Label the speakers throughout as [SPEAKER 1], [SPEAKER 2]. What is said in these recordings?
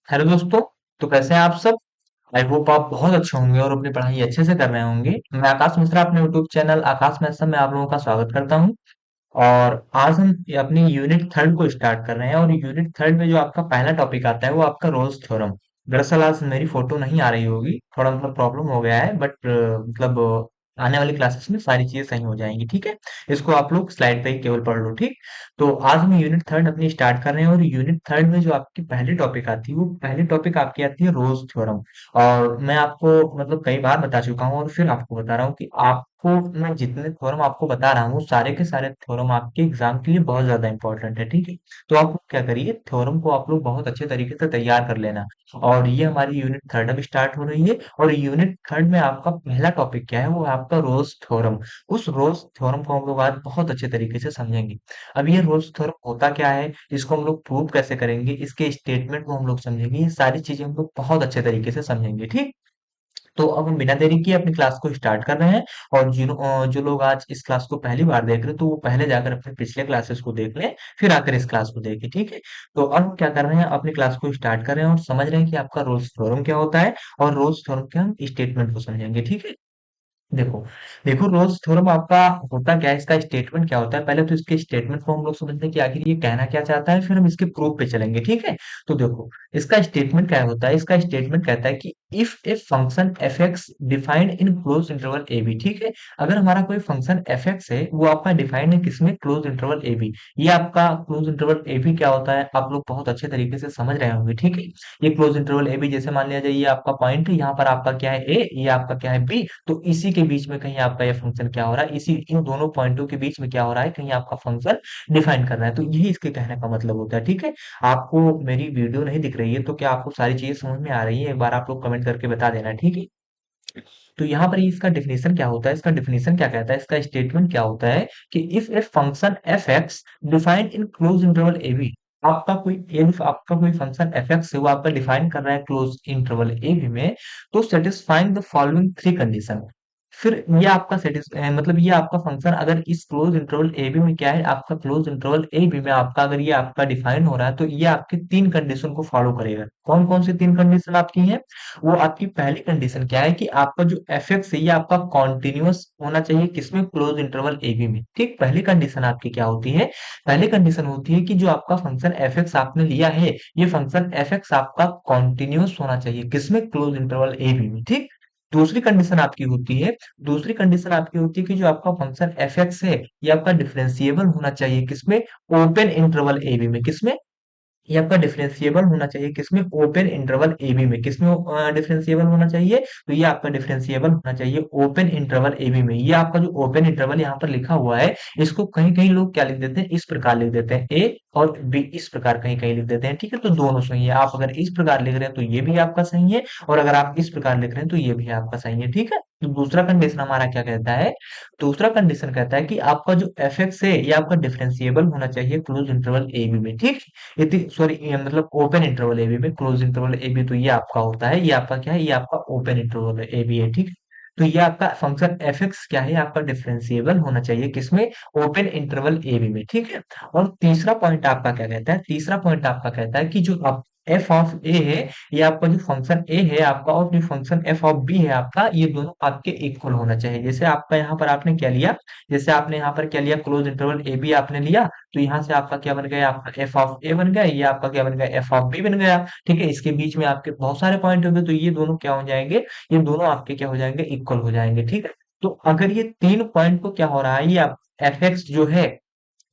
[SPEAKER 1] Hello दोस्तों। तो कैसे हैं आप सब? आई होप आप बहुत अच्छे होंगे और अपनी पढ़ाई अच्छे से कर रहे होंगे। मैं आकाश मिश्रा अपने यूट्यूब चैनल आकाश मिश्रा में आप लोगों का स्वागत करता हूं। और आज हम अपनी यूनिट थर्ड को स्टार्ट कर रहे हैं और यूनिट थर्ड में जो आपका पहला टॉपिक आता है वो आपका रोल्स थ्योरम। दरअसल आज मेरी फोटो नहीं आ रही होगी, थोड़ा प्रॉब्लम हो गया है, बट आने वाली क्लासेस में सारी चीजें सही हो जाएंगी। ठीक है, इसको आप लोग स्लाइड पे ही केवल पढ़ लो। ठीक। तो आज हम यूनिट थर्ड अपनी स्टार्ट कर रहे हैं और यूनिट थर्ड में जो आपकी पहली टॉपिक आती है वो पहली टॉपिक आपकी आती है रोल्स थ्योरम। और मैं आपको कई बार बता चुका हूँ और फिर आपको बता रहा हूँ कि आपको मैं जितने थ्योरम आपको बता रहा हूँ सारे के सारे थ्योरम आपके एग्जाम के लिए बहुत ज्यादा इंपॉर्टेंट है। ठीक है, तो आप क्या करिए, थ्योरम को आप लोग बहुत अच्छे तरीके से तैयार कर लेना। और ये हमारी यूनिट थर्ड अब स्टार्ट हो रही है और यूनिट थर्ड में आपका पहला टॉपिक क्या है, वो है आपका रोल्स थ्योरम। उस रोल्स थ्योरम को हम लोग आज बहुत अच्छे तरीके से समझेंगे। अब ये रोल्स थ्योरम होता क्या है, इसको हम लोग प्रूव कैसे करेंगे, इसके स्टेटमेंट को हम लोग समझेंगे, ये सारी चीजें हम लोग बहुत अच्छे तरीके से समझेंगे। ठीक। तो अब हम बिना देरी किए अपनी क्लास को स्टार्ट कर रहे हैं। और जो लोग आज इस क्लास को पहली बार देख रहे हैं तो वो पहले जाकर अपने पिछले क्लासेस को देख लें, फिर आकर इस क्लास को देखें। ठीक है। तो अब हम क्या कर रहे हैं, अपनी क्लास को स्टार्ट कर रहे हैं और समझ रहे हैं कि आपका रोल्स थ्योरम क्या होता है और रोल्स थ्योरम के हम स्टेटमेंट को समझेंगे। ठीक है। देखो, देखो रोल्स थ्योरम आपका होता क्या है, इसका स्टेटमेंट क्या होता है। पहले तो इसके स्टेटमेंट को हम लोग समझते हैं कि आखिर ये कहना क्या चाहता है, फिर हम इसके प्रूफ पे चलेंगे। ठीक है। तो देखो, इसका स्टेटमेंट क्या होता है, इसका स्टेटमेंट कहता है कि if a function f x defined in close interval a b. ठीक है, अगर हमारा कोई फंक्शन एफ एक्स है वो आपका डिफाइंड है किसमें, क्लोज इंटरवल ए बी। ये आपका क्लोज इंटरवल ए बी क्या होता है आप लोग बहुत अच्छे तरीके से समझ रहे होंगे। ठीक है, ये क्लोज इंटरवल ए बी जैसे मान लिया जाए ये आपका पॉइंट है, यहाँ पर आपका क्या है ए, ये आपका क्या है बी। तो इसी के बीच में कहीं आपका ये फंक्शन क्या हो रहा है, इसी इन दोनों पॉइंटों के बीच में क्या हो रहा है, कहीं आपका फंक्शन डिफाइन कर रहा है। तो यही इसके कहने का मतलब होता है। ठीक है। आपको मेरी वीडियो नहीं दिख रही है तो क्या आपको सारी चीजें समझ में आ रही है, एक बार आप लोग कमेंट करके बता देना। ठीक है। तो यहाँ पर इसका डेफिनेशन क्या होता है, इसका डेफिनेशन क्या कहता है, इसका स्टेटमेंट क्या होता है कि if a function f x defined in close interval a b. आपका कोई फंक्शन एफ एक्स है वो आपका डिफाइन कर रहा है क्लोज इंटरवल ए बी में, तो satisfying the following three condition. फिर ये आपका ये आपका फंक्शन अगर इस क्लोज इंटरवल ए बी में क्या है, आपका क्लोज इंटरवल ए बी में आपका अगर ये आपका डिफाइन हो रहा है तो ये आपके तीन कंडीशन को फॉलो करेगा। कौन कौन सी तीन कंडीशन आपकी हैं? वो आपकी पहली कंडीशन क्या है कि आपका जो एफ एक्स है ये आपका कॉन्टिन्यूअस होना चाहिए किसमें, क्लोज इंटरवल ए बी में। ठीक, पहली कंडीशन आपकी क्या होती है, पहली कंडीशन होती है कि जो आपका फंक्शन एफ एक्स आपने लिया है, ये फंक्शन एफ एक्स आपका कॉन्टिन्यूअस होना चाहिए किसमें, क्लोज इंटरवल ए बी में। ठीक। दूसरी कंडीशन आपकी होती है, दूसरी कंडीशन आपकी होती है कि जो आपका फंक्शन एफ एक्स है ये आपका डिफरेंशिएबल होना चाहिए किसमें, ओपन इंटरवल ए बी में। किसमें? ये आपका डिफरेंशिएबल होना चाहिए किसमें, ओपन इंटरवल ए बी में। किसमें डिफरेंशिएबल होना चाहिए, तो ये आपका डिफरेंशिएबल होना चाहिए ओपन इंटरवल ए बी में। ये आपका जो ओपन इंटरवल यहाँ पर लिखा हुआ है, इसको कहीं कहीं लोग क्या लिख देते हैं, इस प्रकार लिख देते हैं, ए और बी इस प्रकार कहीं कहीं लिख देते हैं। ठीक है, तो दोनों सही है। आप अगर इस प्रकार लिख रहे हैं तो ये भी आपका सही है, और अगर आप इस प्रकार लिख रहे हैं तो ये भी आपका सही है। ठीक है। तो दूसरा कंडीशन हमारा क्या कहता है, दूसरा कंडीशन कहता है कि आपका जो एफ एक्स है ये आपका डिफरेंशिएबल होना चाहिए क्लोज इंटरवल ए बी में। ठीक, इतनी sorry open interval a b में, क्लोज इंटरवल ए बी तो ये आपका होता है, ये आपका क्या है, ये आपका ओपन इंटरवल ए बी है। ठीक। तो ये आपका फंक्शन एफ एक्स क्या है, आपका डिफरेंशिएबल होना चाहिए किसमें, ओपन इंटरवल ए बी में। ठीक है। और तीसरा पॉइंट आपका क्या कहता है, तीसरा पॉइंट आपका कहता है कि जो आप एफ ऑफ ए है, ये आपका जो फंक्शन ए है आपका और जो फंक्शन एफ ऑफ बी है आपका, ये दोनों आपके इक्वल होना चाहिए। जैसे आपका यहाँ पर आपने क्या लिया, जैसे आपने यहाँ पर क्या लिया, क्लोज इंटरवल ए बी आपने लिया, तो यहाँ से आपका क्या बन गया, आपका एफ ऑफ ए बन गया, ये आपका क्या बन गया, एफ ऑफ बी बन गया। ठीक है, इसके बीच में आपके बहुत सारे पॉइंट होंगे तो ये दोनों क्या हो जाएंगे, ये दोनों आपके क्या हो जाएंगे, इक्वल हो जाएंगे। ठीक है। तो अगर ये तीन पॉइंट को क्या हो रहा है, ये आप एफ एक्स जो है,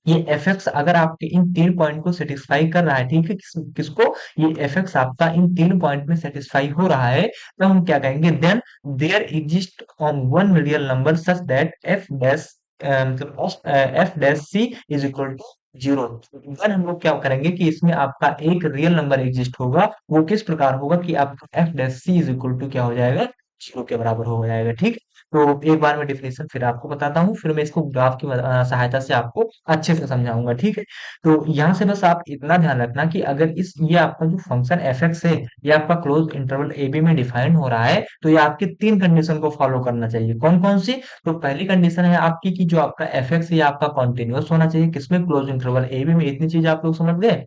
[SPEAKER 1] ये एफ एक्स अगर आपके इन तीन पॉइंट को सेटिस्फाई कर रहा है, ठीक है, किसको, ये एफ एक्स आपका इन तीन पॉइंट में सेटिस्फाई हो रहा है, तो हम क्या कहेंगे, then there exist on one real number such that f dash f dash c is equal to zero. Then हम लोग क्या करेंगे कि इसमें आपका एक रियल नंबर एग्जिस्ट होगा, वो किस प्रकार होगा कि आपका f dash c is equal to क्या हो जाएगा, जीरो के बराबर हो जाएगा। ठीक। तो एक बार मैं डेफिनेशन फिर आपको बताता हूँ, फिर मैं इसको ग्राफ की सहायता से आपको अच्छे से समझाऊंगा। ठीक है। तो यहाँ से बस आप इतना ध्यान रखना कि अगर इस ये आपका जो फंक्शन एफ एक्स है ये आपका क्लोज इंटरवल ए बी में डिफाइन हो रहा है, तो ये आपके तीन कंडीशन को फॉलो करना चाहिए। कौन कौन सी? तो पहली कंडीशन है आपकी कि जो आपका एफ एक्स है ये आपका कॉन्टिन्यूअस होना चाहिए किसमें, क्लोज इंटरवल ए बी में। इतनी चीज आप लोग समझ गए।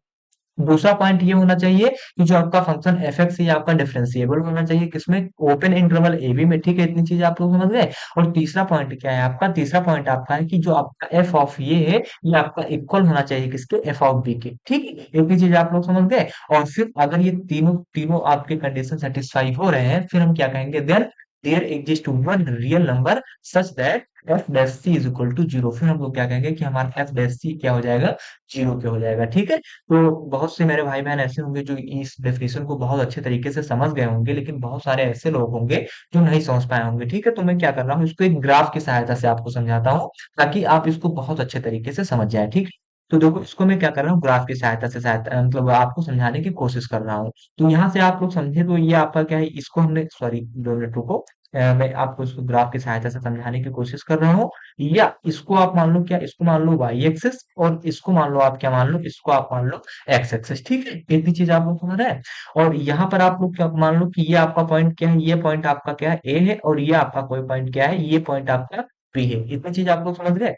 [SPEAKER 1] दूसरा पॉइंट ये होना चाहिए कि जो आपका फंक्शन एफ एक्स ये आपका डिफरेंशिएबल होना चाहिए किसमें, ओपन इंटरवल ए बी में, ठीक है, इतनी चीज आप लोग समझ गए। और तीसरा पॉइंट क्या है आपका, तीसरा पॉइंट आपका है कि जो आपका एफ ऑफ ये है ये आपका इक्वल होना चाहिए किसके, एफ ऑफ बी के, ठीक है, इतनी चीज आप लोग समझ गए। और फिर अगर ये तीनों तीनों आपके कंडीशन सेटिस्फाई हो रहे हैं, फिर हम क्या कहेंगे, then there exist one real number such that f dash c is equal to zero. फिर हम लोग क्या कहेंगे कि हमारा एफ डैश सी क्या हो जाएगा, जीरो के हो जाएगा, ठीक है। तो बहुत से मेरे भाई बहन ऐसे होंगे जो इस डेफिनेशन को बहुत अच्छे तरीके से समझ गए होंगे, लेकिन बहुत सारे ऐसे लोग होंगे जो नहीं समझ पाए होंगे, ठीक है। तो मैं क्या कर रहा हूँ, इसको एक ग्राफ की सहायता से आपको समझाता हूँ ताकि आप इसको बहुत अच्छे तरीके से समझ जाए, ठीक है। तो देखो इसको मैं क्या कर रहा हूँ, ग्राफ की सहायता से मतलब आपको समझाने की कोशिश कर रहा हूँ। तो यहाँ से आप लोग समझे, तो ये आपका क्या है, इसको हमने, सॉरी 2 मिनट रुको, मैं आपको इसको ग्राफ की सहायता से समझाने की कोशिश कर रहा हूँ। या इसको आप मान लो क्या, इसको मान लो वाई एक्सिस, और इसको मान लो आप क्या मान लो, इसको आप मान लो एक्स एक्सिस, ठीक है, इतनी चीज आप लोग समझ रहे हैं। और यहाँ पर आप लोग क्या मान लो कि ये आपका पॉइंट क्या है, ये पॉइंट आपका क्या है, ए है, और ये आपका कोई पॉइंट क्या है, ये पॉइंट आपका बी है, इतनी चीज आप लोग समझ गए।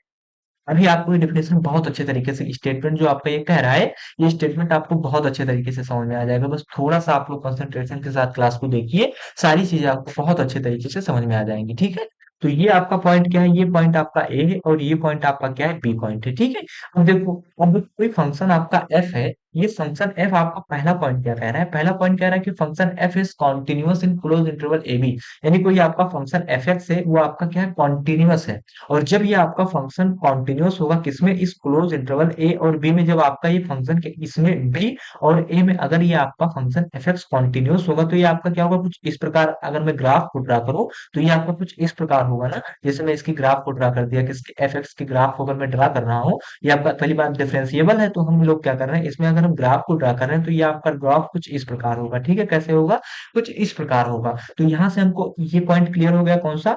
[SPEAKER 1] अभी आपको ये डेफिनेशन बहुत अच्छे तरीके से, स्टेटमेंट जो आपका ये कह रहा है, ये स्टेटमेंट आपको बहुत अच्छे तरीके से समझ में आ जाएगा, बस थोड़ा सा आप लोग कंसंट्रेशन के साथ क्लास को देखिए, सारी चीजें आपको बहुत अच्छे तरीके से समझ में आ जाएंगी, ठीक है। तो ये आपका पॉइंट क्या है, ये पॉइंट आपका ए है, और ये पॉइंट आपका क्या है, बी पॉइंट है, ठीक है। अब देखो, अब कोई फंक्शन आपका एफ है, ये फंक्शन एफ आपका पहला पॉइंट क्या कह रहा है, पहला पॉइंट कह रहा है कि function f is continuous in close interval a b, यानी कोई आपका फंक्शन एफ एक्स है वो आपका क्या है, कॉन्टिन्यूअस है। और जब ये आपका फंक्शन कॉन्टिन्यूअस होगा किसमें, इस क्लोज इंटरवल ए और बी में, जब आपका ये फंक्शन के इसमें बी और ए में अगर ये आपका फंक्शन एफ एक्स कॉन्टिन्यूअस होगा, तो ये आपका क्या होगा, कुछ इस प्रकार, अगर मैं ग्राफ को ड्रा करूं तो ये आपका कुछ इस प्रकार होगा ना, जैसे मैं इसकी ग्राफ को ड्रा कर दिया, किसके, एफ एक्स की ग्राफ को अगर मैं ड्रा कर रहा हूँ, ये आपका पहली बात डिफरेंशिएबल है, तो हम लोग क्या कर रहे हैं इसमें, अगर हम ग्राफ को ड्रा कर रहे हैं तो ये आपका ग्राफ कुछ इस प्रकार होगा, ठीक है, कैसे होगा, कुछ इस प्रकार होगा। तो यहाँ से हमको ये पॉइंट क्लियर हो गया, कौन सा,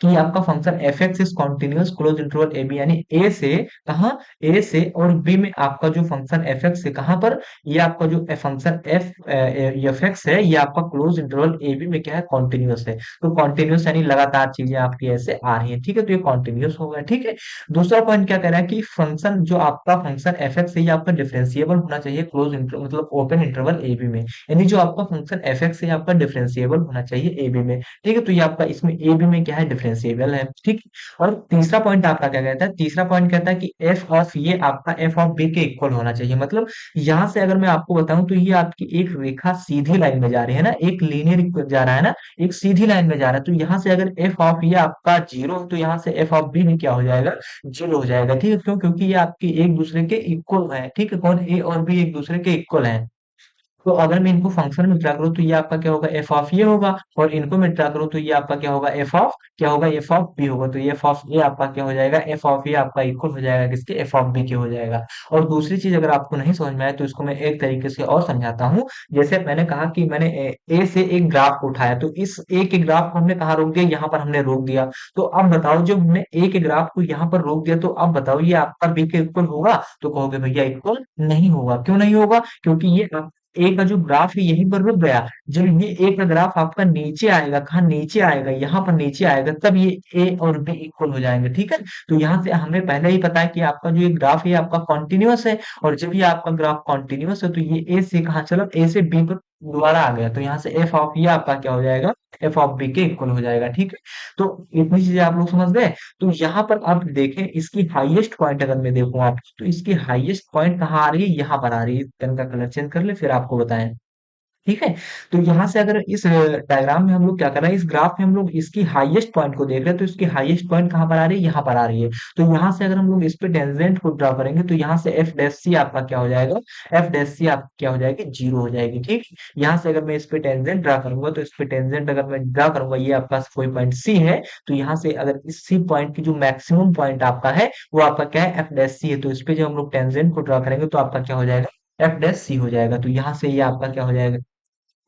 [SPEAKER 1] कि आपका function f x is continuous close interval a b, यानी ए से कहा, ए से और बी में आपका जो फंक्शन एफ एक्स है कहां पर, ये आपका जो फंक्शन एफ एक्स है ये आपका क्लोज इंटरवल ए बी में क्या है, कॉन्टिन्यूअस है। तो कॉन्टिन्यूअस यानी लगातार चीजें आपकी ऐसे आ रही है, ठीक है, तो ये कॉन्टिन्यूअस होगा, ठीक है। दूसरा पॉइंट क्या कह रहा है कि फंक्शन जो आपका फंक्शन एफ एक्स है ये आपका डिफरेंशिएबल होना चाहिए क्लोज इंटर मतलब ओपन इंटरवल ए बी में, यानी जो आपका फंक्शन एफ एक्स है आपका डिफरेंशिएबल होना चाहिए ए बी में, ठीक है। तो ये आपका इसमें ए बी में क्या है, डिफरेंशिएबल है, ठीक। और तीसरा पॉइंट आपका क्या कहता है, तीसरा पॉइंट कहता है कि एफ ऑफ ये आपका एफ ऑफ बी के इक्वल होना चाहिए, मतलब यहां से अगर मैं आपको बताऊं तो ये आपकी एक रेखा सीधी लाइन में जा रही है ना, एक लीनियर जा रहा है ना, एक सीधी लाइन में जा रहा है, तो यहाँ से अगर एफ ऑफ ये आपका जीरो है तो यहाँ से एफ ऑफ बी में क्या हो जाएगा, जीरो हो जाएगा, ठीक है, क्यों, क्योंकि ये आपके एक दूसरे के इक्वल है, ठीक है, कौन, ए और बी एक दूसरे के इक्वल है। तो अगर मैं इनको फंक्शन में ड्रा करूँ तो ये आपका क्या होगा, एफ ऑफ ये होगा, और इनको मैं ड्रा करूँ तो ये आपका क्या होगा, एफ ऑफ क्या होगा, एफ ऑफ बी होगा, तो ये एफ ऑफ ये आपका क्या हो जाएगा, एफ ऑफ ये आपका इक्वल हो जाएगा किसके, एफ ऑफ बी के हो जाएगा। और दूसरी चीज अगर आपको नहीं समझ में आए तो इसको मैं एक तरीके से और समझाता हूँ। जैसे मैंने कहा कि मैंने ए से एक ग्राफ को उठाया, तो इस ए के ग्राफ को हमने कहाँ रोक दिया, यहाँ पर हमने रोक दिया। तो अब बताओ, जब हमने ए के ग्राफ को यहाँ पर रोक दिया, तो अब बताओ ये आपका बी के इक्वल होगा, तो कहोगे भैया इक्वल नहीं होगा, क्यों नहीं होगा, क्योंकि ये ए का जो ग्राफ है यहीं पर रुक गया। जब ये ए का ग्राफ आपका नीचे आएगा, कहा नीचे आएगा, यहाँ पर नीचे आएगा, तब ये ए और बी इक्वल हो जाएंगे, ठीक है। तो यहाँ से हमें पहले ही पता है कि आपका जो ये ग्राफ है आपका कॉन्टिन्यूअस है, और जब ये आपका ग्राफ कॉन्टिन्यूअस है तो ये ए से कहा चलो, ए से बी पर दोबारा आ गया, तो यहाँ से एफ ऑफ ये आपका क्या हो जाएगा, एफ ऑफ बी के इक्वल हो जाएगा, ठीक है। तो इतनी चीजें आप लोग समझ गए। तो यहाँ पर आप देखें, इसकी हाईएस्ट पॉइंट अगर मैं देखूं आप, तो इसकी हाईएस्ट पॉइंट कहाँ आ रही है, यहाँ पर आ रही है, पेन का कलर चेंज कर ले फिर आपको बताएं, ठीक है। तो यहाँ से अगर इस डायग्राम में हम लोग क्या कर रहे हैं, इस ग्राफ में हम लोग इसकी हाईएस्ट पॉइंट को देख रहे हैं, तो इसकी हाईएस्ट पॉइंट कहाँ पर आ रही है, यहाँ पर आ रही है। तो यहाँ से अगर हम लोग इस पे टेंजेंट को ड्रा करेंगे तो यहाँ से एफ डैश सी आपका क्या हो जाएगा, एफ डैश सी आप क्या हो जाएगी, जीरो हो जाएगी, ठीक। यहाँ से अगर मैं इस पे टेंजेंट ड्रा करूंगा, तो इस पे टेंजेंट अगर मैं ड्रा करूंगा, ये आपका कोई पॉइंट सी है, तो यहाँ से अगर इस सी पॉइंट की जो मैक्सिमम पॉइंट आपका है वो आपका क्या है, एफ डैश सी है, तो इस पे जब हम लोग टेंजेंट को ड्रा करेंगे तो आपका क्या हो जाएगा, एफ डैश सी हो जाएगा। तो यहाँ से ये आपका क्या हो जाएगा,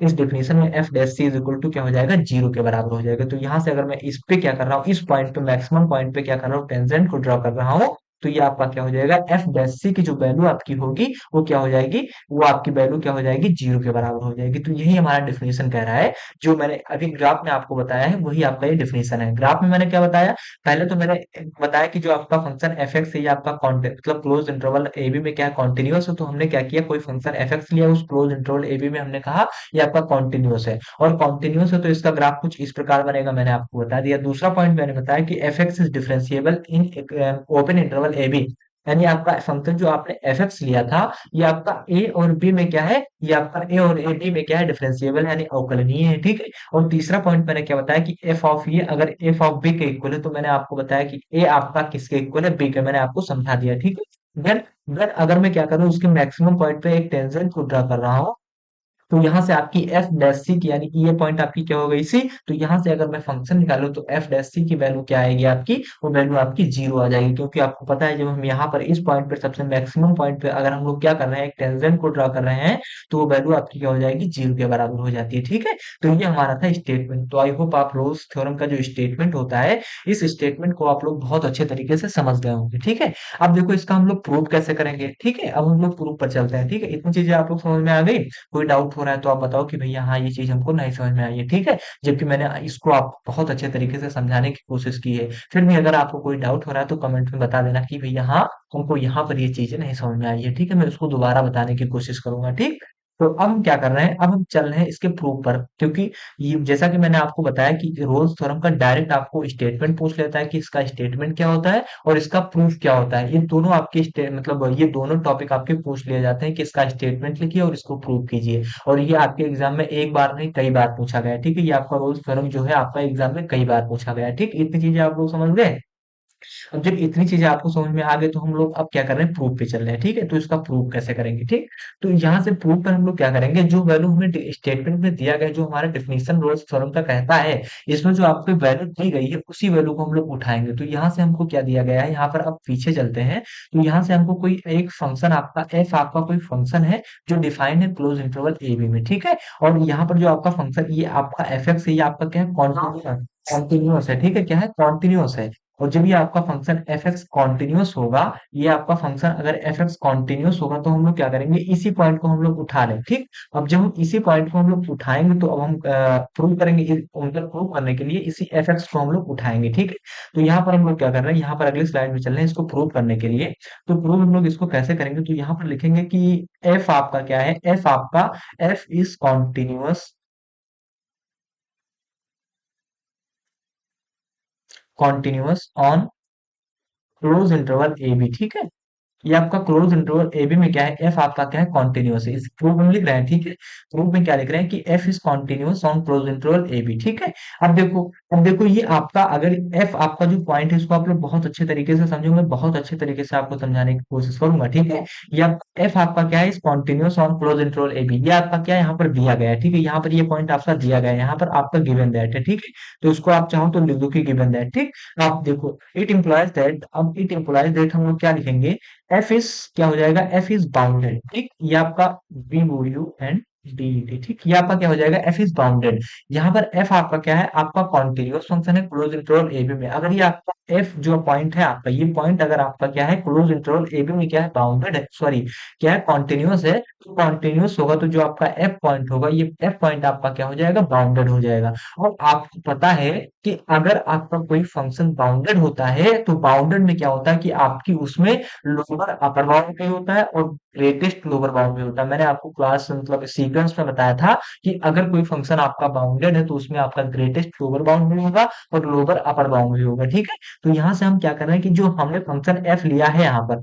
[SPEAKER 1] इस डेफिनेशन में f dash c is equal to क्या हो जाएगा, जीरो के बराबर हो जाएगा। तो यहाँ से अगर मैं इस पे क्या कर रहा हूँ, इस पॉइंट पे मैक्सिमम पॉइंट पे क्या कर रहा हूँ, टेंजेंट को ड्रॉ कर रहा हूँ, तो ये आपका क्या हो जाएगा, एफ डैश सी की जो वैल्यू आपकी होगी वो क्या हो जाएगी, वो आपकी वैल्यू क्या हो जाएगी, जीरो के बराबर हो जाएगी। तो यही हमारा डिफिनेशन कह रहा है, जो मैंने अभी ग्राफ में आपको बताया है वही आपका ये डिफिनेशन है। ग्राफ में मैंने क्या बताया, पहले तो मैंने बताया कि जो आपका फंक्शन एफ एक्स है ये आपका मतलब क्लोज इंटरवल ए बी में क्या है, कॉन्टिन्यूअस है। तो हमने क्या किया, कोई फंक्शन एफ एक्स लिया, उस क्लोज इंटरवल ए बी में हमने कहा ये आपका कॉन्टिन्यूअस है, और कॉन्टिन्यूअस है तो इसका ग्राफ कुछ इस प्रकार बनेगा, मैंने आपको बता दिया। दूसरा पॉइंट मैंने बताया कि f x is differentiable in open interval a b, यानी आपका फंक्शन जो आपने एफ एक्स लिया था ये आपका ए और बी में क्या है, ये आपका ए और ए बी में क्या है, डिफरेंशिएबल यानी अवकलनीय है, ठीक है। और तीसरा पॉइंट मैंने क्या बताया कि एफ ऑफ ये अगर एफ ऑफ बी के इक्वल है, तो मैंने आपको बताया कि ए आपका किसके इक्वल है, बी के, मैंने आपको समझा दिया, ठीक है। देन अगर मैं क्या करूं, उसके मैक्सिमम पॉइंट पे एक टेंजेंट को ड्रा कर रहा हूं, तो यहाँ से आपकी एफ डैश सी की, यानी कि ये पॉइंट आपकी क्या हो गई सी, तो यहाँ से अगर मैं फंक्शन निकालूं तो एफ डैश सी की वैल्यू क्या आएगी आपकी, वो वैल्यू आपकी जीरो आ जाएगी, क्योंकि आपको पता है जब हम यहाँ पर इस पॉइंट पर सबसे मैक्सिमम पॉइंट पे अगर हम लोग क्या कर रहे हैं, एक टेंजेंट को ड्रा कर रहे हैं, तो वो वैल्यू आपकी क्या हो जाएगी, जीरो के बराबर हो जाती है, ठीक है। तो ये हमारा था स्टेटमेंट। तो आई होप आप रोल्स थ्योरम का जो स्टेटमेंट होता है, इस स्टेटमेंट को आप लोग बहुत अच्छे तरीके से समझ गए होंगे, ठीक है। अब देखो इसका हम लोग प्रूव कैसे करेंगे, ठीक है। अब हम लोग प्रूव पर चलते हैं, ठीक है। इतनी चीजें आप लोग समझ में आ गई, कोई डाउट हो रहा है तो आप बताओ कि भैया हाँ ये चीज हमको नहीं समझ में आई है, ठीक है। जबकि मैंने इसको आप बहुत अच्छे तरीके से समझाने की कोशिश की है। फिर भी अगर आपको कोई डाउट हो रहा है तो कमेंट में बता देना कि भैया हाँ हमको यहाँ पर ये चीजें नहीं समझ में आई है, ठीक है। मैं उसको दोबारा बताने की कोशिश करूंगा, ठीक। तो अब हम क्या कर रहे हैं, अब हम चल रहे हैं इसके प्रूफ पर, क्योंकि ये जैसा कि मैंने आपको बताया कि रोल्स थ्योरम का डायरेक्ट आपको स्टेटमेंट पूछ लेता है कि इसका स्टेटमेंट क्या होता है और इसका प्रूफ क्या होता है। ये दोनों आपके मतलब ये दोनों टॉपिक आपके पूछ लिए जाते हैं कि इसका स्टेटमेंट लिखिए और इसको प्रूव कीजिए। और ये आपके एग्जाम में एक बार नहीं कई बार पूछा गया है, ठीक है। ये आपका रोल्स थ्योरम जो है आपका एग्जाम में कई बार पूछा गया है, ठीक। इतनी चीजें आप लोग समझ गए। अब जब इतनी चीजें आपको समझ में आ गई तो हम लोग अब क्या कर रहे हैं, प्रूफ पे चल रहे हैं, ठीक है। तो इसका प्रूफ कैसे करेंगे, ठीक। तो यहाँ से प्रूफ पर हम लोग क्या करेंगे, जो वैल्यू हमें स्टेटमेंट में दिया गया है, जो हमारा डिफिनेशन रोल्स थ्योरम का कहता है, इसमें जो आपको वैल्यू दी गई है उसी वैल्यू को हम लोग उठाएंगे। तो यहाँ से हमको क्या दिया गया है, यहाँ पर अब पीछे चलते हैं। तो यहाँ से हमको कोई एक फंक्शन आपका एफ आपका कोई फंक्शन है जो डिफाइंड है क्लोज इंटरवल ए बी में, ठीक है। और यहाँ पर जो आपका फंक्शन ये आपका एफ एक्स है, ये आपका क्या है, कॉन्टिन्यूअस है, ठीक है। क्या है, कॉन्टिन्यूअस है। और जब ये आपका फंक्शन एफ एक्स कॉन्टिन्यूअस होगा, ये आपका फंक्शन अगर एफ एक्स कॉन्टिन्यूअस होगा तो हम लोग क्या करेंगे, इसी पॉइंट को हम लोग उठा लें, ठीक। अब जब हम इसी पॉइंट को हम लोग उठाएंगे तो अब हम प्रूव करेंगे, मतलब प्रूव करने के लिए इसी एफ एक्स को हम लोग उठाएंगे, ठीक है। तो यहाँ पर हम लोग क्या कर रहे हैं, यहाँ पर अगली स्लाइड में चल रहे हैं इसको प्रूव करने के लिए। तो प्रूव हम लोग इसको कैसे करेंगे, तो यहाँ पर लिखेंगे कि एफ आपका क्या है, एफ आपका, f is continuous, continuous on close interval a b, ठीक है। ये आपका क्लोज इंटरवल ए बी में क्या है, एफ आपका क्या है, कॉन्टिन्यूअस है। इस प्रूफ में लिख रहे हैं, ठीक है। प्रूफ में क्या लिख रहे हैं कि f is continuous on close interval a b, ठीक है। अब देखो ये आपका अगर एफ आपका जो पॉइंट है इसको आप लोग बहुत अच्छे तरीके से समझोगे, बहुत अच्छे तरीके से आपको समझाने की कोशिश करूंगा, ठीक है। ये एफ आपका क्या है, इस continuous on close interval a b, ये आपका क्या है, यहाँ पर दिया गया है, ठीक है। यहाँ पर ये पॉइंट आपका दिया गया है, यहाँ पर आपका गिवन दैट है, ठीक है। तो उसको आप चाहो तो लिख दो कि गिवन दैट, ठीक। आप देखो इट इम्प्लॉयज दैट, अब इट इम्प्लॉयज दैट हम लोग क्या लिखेंगे, एफ इज क्या हो जाएगा, एफ इज बाउंडेड, ठीक। ये आपका B O U N D E T, ठीक। ये आपका क्या हो जाएगा, एफ इज बाउंडेड। यहाँ पर एफ आपका क्या है, आपका कॉन्टिन्यूअस फंक्शन है क्लोज इंटरवल ए बी में। अगर ये आपका एफ जो पॉइंट है आपका, ये पॉइंट अगर आपका क्या है, क्लोज इंटरवल ए बी में क्या है, बाउंडेड है, सॉरी क्या है, कॉन्टिन्यूअस है। तो कॉन्टिन्यूअस होगा तो जो आपका एफ पॉइंट होगा, ये एफ पॉइंट आपका क्या हो जाएगा, बाउंडेड हो जाएगा। और आपको पता है कि अगर आपका कोई फंक्शन बाउंडेड होता है तो बाउंडेड में क्या होता है कि आपकी उसमें लोअर अपर बाउंड भी होता है और ग्रेटेस्ट लोअर बाउंड भी होता है। मैंने आपको क्लास मतलब सीक्वेंस में बताया था कि अगर कोई फंक्शन आपका बाउंडेड है तो उसमें आपका ग्रेटेस्ट लोअर बाउंड भी होगा और लोअर अपर बाउंड भी होगा, ठीक है। तो यहाँ से हम क्या कर रहे हैं कि जो हमने फंक्शन एफ लिया है यहाँ पर,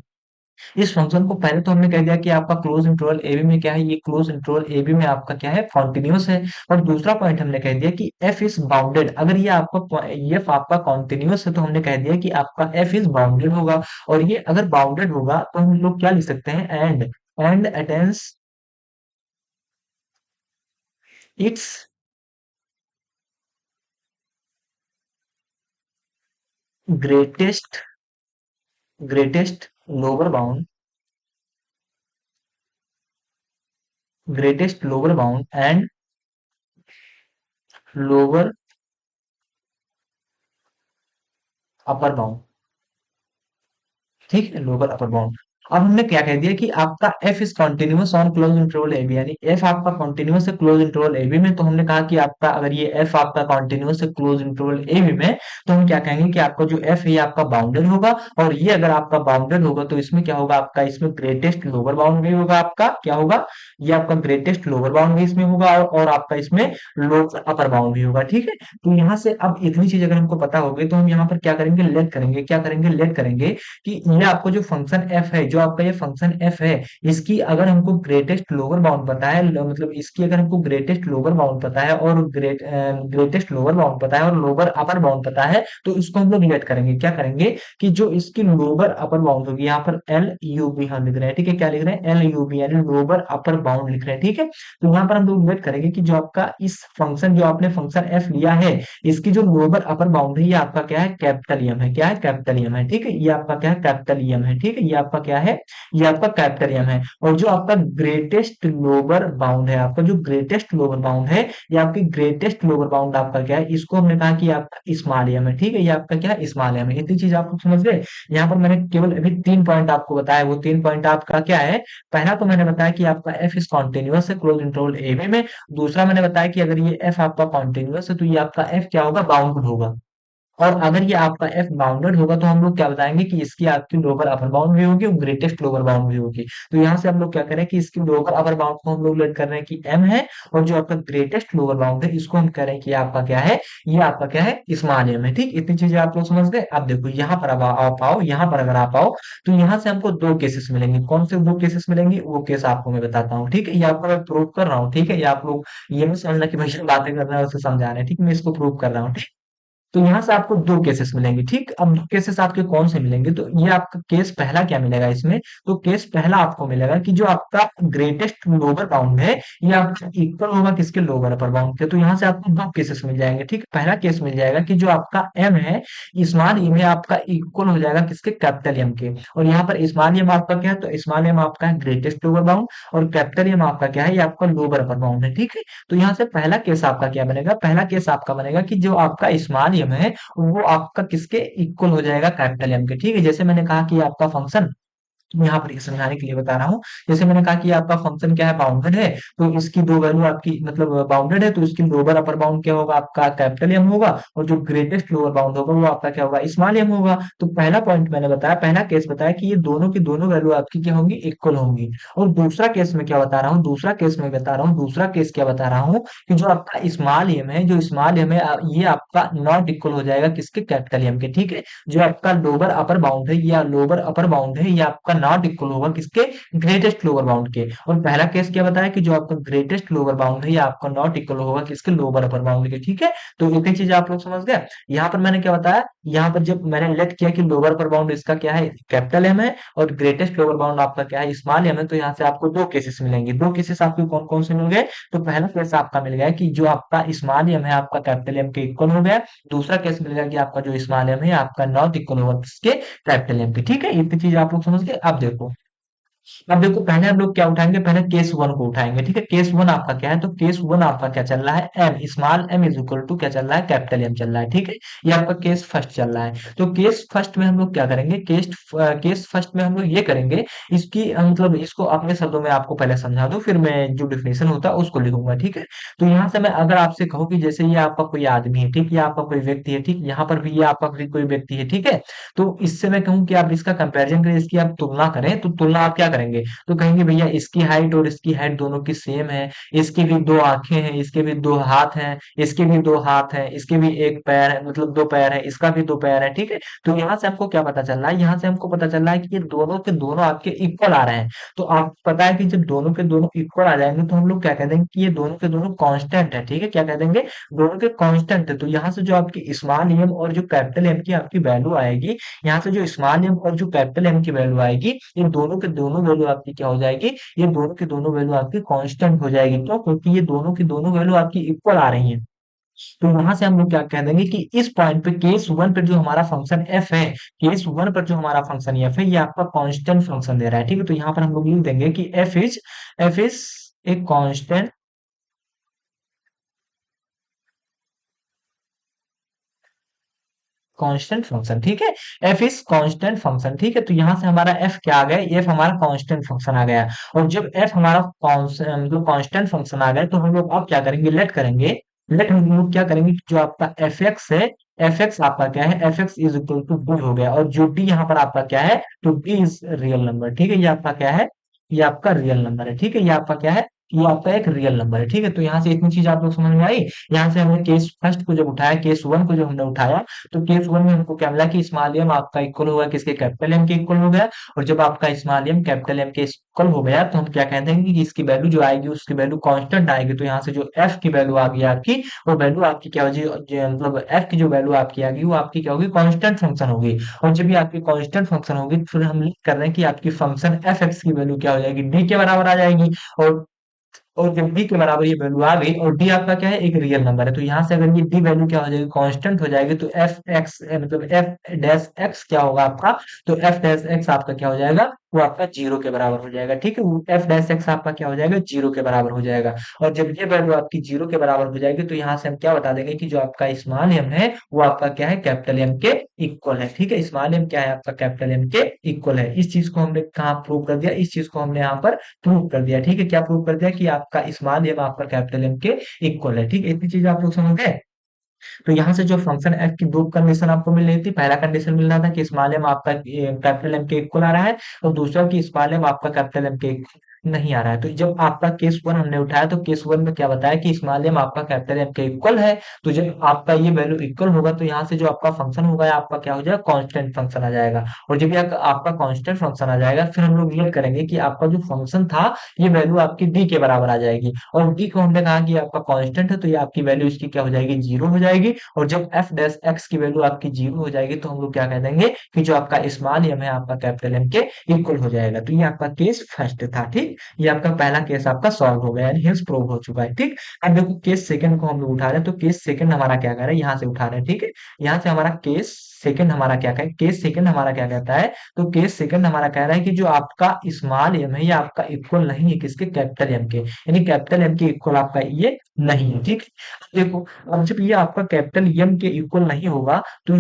[SPEAKER 1] इस फंक्शन को पहले तो हमने कह दिया कि आपका क्लोज इंटरवल ए बी में क्या है, ये क्लोज इंटरवल ए बी में आपका क्या है, कॉन्टिन्यूअस है। और दूसरा पॉइंट हमने कह दिया कि एफ इज बाउंडेड, अगर ये आपका एफ आपका कॉन्टिन्यूअस है तो हमने कह दिया कि आपका एफ इज बाउंडेड होगा। और ये अगर बाउंडेड होगा तो हम लोग क्या लिख सकते हैं, and attains it's greatest greatest lower bound, greatest lower bound and lower upper bound, ठीक है, लोअर अपर बाउंड। अब हमने क्या कह दिया कि आपका f is continuous on close interval a b, यानी एफ आपका कॉन्टिन्यूअस है क्लोज इंटरवल ए बी में। तो हमने कहा कि आपका अगर ये एफ आपका कॉन्टिन्यूअस है क्लोज इंटरवल ए बी में, तो हम क्या कहेंगे कि आपका जो एफ है ये आपका बाउंडेड होगा। और ये अगर आपका बाउंडेड होगा तो इसमें क्या होगा, आपका इसमें ग्रेटेस्ट लोअर बाउंड भी होगा, आपका क्या होगा, ये आपका ग्रेटेस्ट लोअर बाउंड भी इसमें होगा, और आपका इसमें लोअर अपर बाउंड भी होगा। ठीक है, तो यहाँ से अब इतनी चीज अगर हमको पता होगी तो हम यहाँ पर क्या करेंगे, लेट करेंगे। क्या करेंगे, लेट करेंगे कि ये आपको जो फंक्शन एफ है, जो आपका ये फंक्शन एफ है, इसकी अगर हमको ग्रेटेस्ट लोअर बाउंड पता है, मतलब इसकी अगर हमको ग्रेटेस्ट लोअर बाउंड पता है और ग्रेटेस्ट लोअर बाउंड पता है और लोअर अपर बाउंड पता है, तो इसको हम लोग लेट करेंगे। क्या करेंगे कि जो इसकी लोअर अपर बाउंड होगी, यहाँ पर एल यू बी हम लिख रहे हैं, ठीक है, क्या लिख रहे हैं, एल यू बी, यानी लोअर अपर बाउंड लिख रहे हैं। ठीक है, तो यहाँ पर हम लोग लेट करेंगे कि जो आपका इस फंक्शन, जो आपने फंक्शन एफ लिया है, इसकी जो लोअर अपर बाउंड है ये आपका क्या है, कैपिटल एम है। क्या है, कैपिटल एम है। ठीक है, ये आपका क्या है, कैपिटल एम है। ठीक है, ये आपका क्या है, ये आपका कैपिटल एम है। और जो आपका ग्रेटेस्ट लोअर बाउंड है, आपका जो ग्रेटेस्ट लोअर बाउंड है, ये आपकी ग्रेटेस्ट लोअर बाउंड आपका क्या है, इसको हमने कहा कि आपका स्मॉल एम है। ठीक है, ये आपका क्या है, स्मॉल एम है। इतनी चीज आप लोग समझ गए। यहाँ पर मैंने केवल अभी 3 पॉइंट आपको बताया, वो 3 पॉइंट आपका क्या है, पहला तो मैंने बताया कि आपका एफ इज कॉन्टिन्यूअस है क्लोज इंटरवल ए बी में। दूसरा मैंने बताया कि अगर ये एफ आपका कॉन्टिन्यूअस है तो ये आपका एफ क्या होगा, बाउंडेड होगा। और अगर ये आपका एफ बाउंडेड होगा तो हम लोग क्या बताएंगे कि इसकी आपकी लोअर अपर बाउंड भी होगी और ग्रेटेस्ट लोअर बाउंड भी होगी। तो यहाँ से हम लोग क्या करें कि इसकी लोअर अपर बाउंड को हम लोग लेट कर रहे हैं कि एम है, और जो आपका ग्रेटेस्ट लोअर बाउंड है इसको हम कह रहे हैं कि आपका क्या है, ये आपका क्या है, स्मॉल एम है। ठीक, इतनी चीजें आप लोग समझ गए। अब देखो यहाँ पर, अब आप आओ यहाँ पर, अगर आप आओ तो यहाँ से हमको दो केसेस मिलेंगे। कौन से दो केसेस मिलेंगे, वो केस आपको मैं बताता हूँ। ठीक है, ये आपको मैं प्रूव कर रहा हूँ। ठीक है, ये आप लोग ये नहीं समझना कि भैया बातें कर रहे हैं उसे समझा रहे हैं। ठीक, मैं इसको प्रूव कर रहा हूँ। तो यहाँ से आपको दो केसेस मिलेंगे। ठीक, अब दो केसेस आपके कौन से मिलेंगे, तो ये आपका केस पहला क्या मिलेगा इसमें, तो केस पहला आपको मिलेगा कि जो आपका ग्रेटेस्ट लोअर बाउंड है ये आपका इक्वल होगा किसके, लोअर अपर बाउंड के। तो यहाँ से आपको दो केसेस मिल जाएंगे। ठीक, पहला केस मिल जाएगा कि जो आपका एम है, स्मॉल एम है आपका इक्वल हो जाएगा किसके, कैपिटल एम के। और यहाँ पर स्मॉल एम आपका क्या है, तो स्मॉल एम आपका है ग्रेटेस्ट लोअर बाउंड, और कैपिटल एम आपका क्या है, ये आपका लोअर अपर बाउंड है। ठीक है, तो यहाँ से पहला केस आपका क्या बनेगा, पहला केस आपका बनेगा कि जो आपका स्मॉल एम है वो आपका किसके इक्वल हो जाएगा, कैपिटल एम के। ठीक है, जैसे मैंने कहा कि आपका फंक्शन, यहाँ पर ये समझाने के लिए बता रहा हूँ। जैसे मैंने कहा कि आपका फंक्शन क्या है, बाउंडेड है, तो इसकी दो वैल्यू आपकी, मतलब बाउंडेड है तो इसकी लोअर अपर बाउंड क्या होगा, आपका कैपिटल एम होगा, और जो ग्रेटेस्ट लोअर बाउंड होगा वो आपका क्या होगा, स्मॉल एम होगा। तो पहला पॉइंट मैंने बताया, पहला केस बताया कि ये दोनों की दोनों वैल्यू आपकी क्या होंगी, इक्वल होंगी। और दूसरा केस में क्या बता रहा हूँ, दूसरा केस में बता रहा हूँ, दूसरा केस क्या बता रहा हूँ कि जो आपका स्मॉल एम है, जो स्मॉल एम है ये आपका नॉट इक्वल हो जाएगा किसके, कैपिटल एम के। ठीक है, जो आपका लोअर अपर बाउंड है या लोअर अपर बाउंड है ये आपका नॉट इक्वल होगा किसके, ग्रेटेस्ट लोअर बाउंड के। और पहला केस क्या बताया कि जो आपका ग्रेटेस्ट लोअर बाउंड है ये आपका नॉट इक्वल होगा किसके, लोअर अपर बाउंड के। ठीक है, तो इतनी चीज आप लोग समझ गए। यहाँ पर मैंने क्या बताया, यहाँ पर जब मैंने लेट किया कि लोअर अपर बाउंड इसका क्या है, कैपिटल एम है, और ग्रेटेस्ट लोअर बाउंड आपका क्या है, स्मॉल एम है, तो यहाँ से आपको दो केसेस मिलेंगे। दो केसेस आपको कौन कौन से मिल गए, तो पहला केस आपका मिल गया कि जो आपका स्मॉल एम है आपका कैपिटल एम के इक्वल हो गया। दूसरा केस मिल गया कि आपका जो स्मॉल एम है आपका नॉट इक्वल होगा किसके, कैपिटल एम के। ठीक है, इतनी चीज आप लोग समझ गए। अब देखो, अब देखो पहले हम लोग क्या उठाएंगे, पहले केस वन को उठाएंगे। ठीक है, केस वन आपका क्या है, तो केस वन आपका क्या चल रहा है, m small m is equal to क्या चल रहा है, कैपिटल एम चल रहा है। ठीक है, ये आपका केस फर्स्ट चल रहा है। तो केस फर्स्ट में हम लोग क्या करेंगे, केस फर्स्ट में हम लोग ये करेंगे, इसकी मतलब इसको अपने शब्दों में आपको पहले समझा दूं, फिर मैं जो डिफिनेशन होता है उसको लिखूंगा। ठीक है, तो यहाँ से मैं अगर आपसे कहूँ कि जैसे ये आपका कोई आदमी है, ठीक, ये आपका कोई व्यक्ति है, ठीक, यहाँ पर भी ये आपका भी कोई व्यक्ति है। ठीक है, तो इससे मैं कहूँ कि आप इसका कंपैरिजन करें, इसकी आप तुलना करें, तो तुलना आप क्या करेंगे, तो कहेंगे भैया इसकी हाइट और इसकी हाइट दोनों की सेम है, इसकी भी दो आंखें हैं, इसके भी दो हाथ हैं, इसके भी दो हाथ हैं, इसके भी एक पैर है, मतलब दो पैर है, इसका भी दो पैर है। ठीक है, तो यहाँ से हमको क्या पता चल रहा है, यहाँ से हमको पता चल रहा है कि ये दोनों के दोनों आपके इक्वल आ रहे हैं। तो आप पता है कि जब दोनों के दोनों इक्वल आ जाएंगे तो हम लोग क्या कह देंगे कि ये दोनों के दोनों कांस्टेंट है। ठीक है, क्या कह देंगे, दोनों के कांस्टेंट है। तो यहाँ से जो आपकी स्मॉल एम और जो कैपिटल एम की आपकी वैल्यू आएगी, यहाँ से जो स्मॉल एम और जो कैपिटल एम की वैल्यू आएगी, इन दोनों के दोनों वैल्यू आपकी क्या हो जाएगी, ये दोनों की दोनों वैल्यू आपकी कांस्टेंट हो जाएगी। क्यों, क्योंकि ये दोनों की दोनों वैल्यू आपकी इक्वल आ रही हैं। तो यहां से हम लोग क्या कह देंगे कि इस पॉइंट पे केस वन पर जो हमारा फंक्शन एफ है, केस वन पर जो हमारा फंक्शन एफ है ये आपका कांस्टेंट फंक्शन दे रहा है। ठीक है, तो यहाँ पर हम लोग लिख देंगे कि f is a constant constant function, ठीक है। एफ इज कांस्टेंट फंक्शन, ठीक है। तो यहाँ से हमारा एफ क्या आ गया, एफ हमारा कांस्टेंट फंक्शन आ गया। और जब एफ हमारा मतलब कांस्टेंट फंक्शन आ गया तो हम लोग अब क्या करेंगे, लेट करेंगे। लेट हम लोग क्या करेंगे कि जो आपका एफ एक्स है, एफ एक्स आपका क्या है, f x is equal to d हो गया। और जो डी यहाँ पर आपका क्या है, तो डी इज रियल नंबर, ठीक है। ये आपका क्या है, ये आपका रियल नंबर है, ठीक है। ये आपका क्या है, ये आपका एक रियल नंबर है, ठीक है। तो यहाँ से इतनी चीज आप लोग समझ में आई। यहाँ से हमने केस फर्स्ट को जब उठाया, केस वन को जब हमने उठाया, तो केस वन में हमको क्या मिला कि स्मॉल एम आपका इक्वल होगा किसके, कैपिटल एम के इक्वल हो गया। और जब आपका स्मॉल एम कैपिटल एम के इक्वल हो गया तो हम क्या कहते हैं कि इसकी वैल्यू जो आएगी उसकी वैल्यू कांस्टेंट आएगी। तो यहाँ से जो एफ की वैल्यू आ गई आपकी, वो वैल्यू आपकी क्या होगी, मतलब एफ की जो वैल्यू आपकी आ गई वो आपकी क्या होगी, कांस्टेंट फंक्शन होगी। और जब ये आपकी कांस्टेंट फंक्शन होगी, फिर हम लिख कर रहे हैं कि आपकी फंक्शन एफ एक्स की वैल्यू क्या हो जाएगी, डी के बराबर आ जाएगी। और जब डी के बराबर ये वैल्यू आ गई, और डी आपका क्या है, एक रियल नंबर है, तो यहाँ से अगर ये डी वैल्यू क्या हो जाएगी, कांस्टेंट हो जाएगी, तो एफ एक्स मतलब एफ डैश एक्स क्या होगा आपका, तो एफ डैश एक्स आपका क्या हो जाएगा, वो आपका जीरो के बराबर हो जाएगा, ठीक है। एफ डैश एक्स आपका क्या हो जाएगा, जीरो के बराबर हो जाएगा। और जब ये वैल्यू आपकी जीरो के बराबर हो जाएगी, तो यहाँ से हम क्या बता देंगे कि जो आपका स्मॉल एम है वो आपका क्या है, कैपिटल एम के इक्वल है, ठीक है। स्मॉल एम क्या है आपका, कैपिटल एम के इक्वल है। इस चीज को हमने कहाँ प्रूव कर दिया, इस चीज को हमने यहाँ पर प्रूव कर दिया, ठीक है। क्या प्रूव कर दिया कि आपका स्मॉल एम आपका कैपिटल एम के इक्वल है, ठीक है। इतनी चीज आप लोग समझ गए। तो यहाँ से जो फंक्शन एफ की दो कंडीशन आपको मिल रही थी, पहला कंडीशन मिल रहा था कि स्मॉल एम आपका कैपिटल एम के इक्वल आ रहा है, और दूसरा कि स्मॉल एम आपका कैपिटल एम के नहीं आ रहा है। तो जब आपका केस वन हमने उठाया, तो केस वन में क्या बताया कि स्मॉल एम आपका कैपिटल एम के इक्वल है। तो जब आपका ये वैल्यू इक्वल होगा, तो यहाँ से जो आपका फंक्शन होगा आपका क्या हो जाएगा, कांस्टेंट फंक्शन आ जाएगा। और जब ये आपका कांस्टेंट फंक्शन आ जाएगा, फिर हम लोग ये करेंगे कि आपका जो फंक्शन था, ये वैल्यू आपकी डी के बराबर आ जाएगी। और डी को हमने कहा कि आपका कांस्टेंट है, तो ये आपकी वैल्यू इसकी क्या हो जाएगी, जीरो हो जाएगी। और जब एफ डैश एक्स की वैल्यू आपकी जीरो हो जाएगी, तो हम लोग क्या कह देंगे कि जो आपका स्मॉल एम है आपका कैपिटल एम के इक्वल हो जाएगा। तो ये आपका केस फर्स्ट था, ठीक। ये आपका पहला केस आपका सॉल्व हो गया, यानी हेल्स प्रूव हो चुका है, ठीक। अब देखो केस सेकंड को हम लोग उठा रहे हैं, तो केस सेकंड हमारा क्या कर रहा है, यहाँ से उठा रहे हैं, ठीक है। यहाँ से हमारा केस सेकंड हमारा क्या है, केस सेकंड हमारा क्या कहता है, तो केस सेकंड हमारा कह रहा है कि जो आपका स्मॉल एम है ये आपका इक्वल नहीं है किसके, कैपिटल एम के, यानी कैपिटल एम के इक्वल आपका ये नहीं है, ठीक। देखो, अब जब ये आपका कैपिटल एम के इक्वल नहीं होगा, तो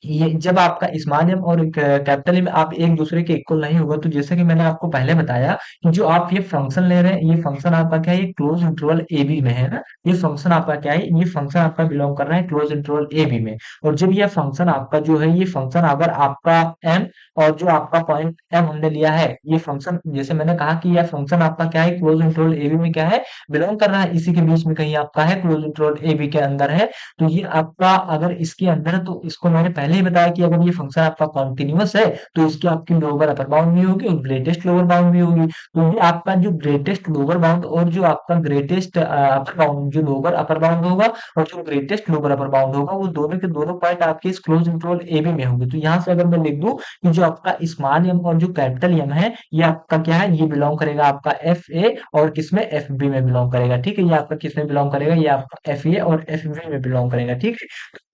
[SPEAKER 1] ये जब आपका स्मॉल एम और कैपिटल एम आप एक दूसरे के इक्वल नहीं होगा, तो जैसे कि मैंने आपको पहले बताया कि जो आप ये फंक्शन ले रहे हैं, ये फंक्शन आपका क्या है, ये क्लोज इंटरवल ए बी में है ना। ये फंक्शन आपका क्या है, ये फंक्शन आपका बिलोंग कर रहा है क्लोज इंटरवल ए बी में। और जब ये फंक्शन आपका जो है, ये फंक्शन अगर आपका एम और जो आपका पॉइंट एम हमने लिया है, ये फंक्शन जैसे मैंने कहा कि यह फंक्शन आपका क्या है, क्लोज इंटरवल ए बी में क्या है, बिलोंग कर रहा है, इसी के बीच में कहीं आपका है, क्लोज इंटरवल ए बी के अंदर है। तो ये आपका अगर इसके अंदर है, तो इसको मैंने पहले ही बताया कि अगर ये फंक्शन आपका कॉन्टिन्यूअस है, तो इसकी आपकी लोअर अपर बाउंड भी होगी और ग्रेटेस्ट लोअर बाउंड भी होगी। तो ये आपका जो ग्रेटेस्ट लोअर बाउंड और जो आपका ग्रेटेस्ट अपर बाउंड, जो लोअर अपर बाउंड होगा और जो ग्रेटेस्ट लोअर अपर बाउंड होगा, वो दोनों के दोनों पॉइंट आपके इस क्लोज इंटरवल ए बी में होंगे। तो यहाँ से अगर मैं लिख दूं कि जो आपका स्मॉल एम और जो कैपिटल एम है, ये आपका क्या है, ये बिलोंग करेगा आपका एफ ए और किसमें, एफ बी में बिलोंग करेगा, ठीक है। ये आपका किसमें बिलोंग करेगा, ये आपका एफ ए और एफ बी में बिलोंग करेगा, ठीक है।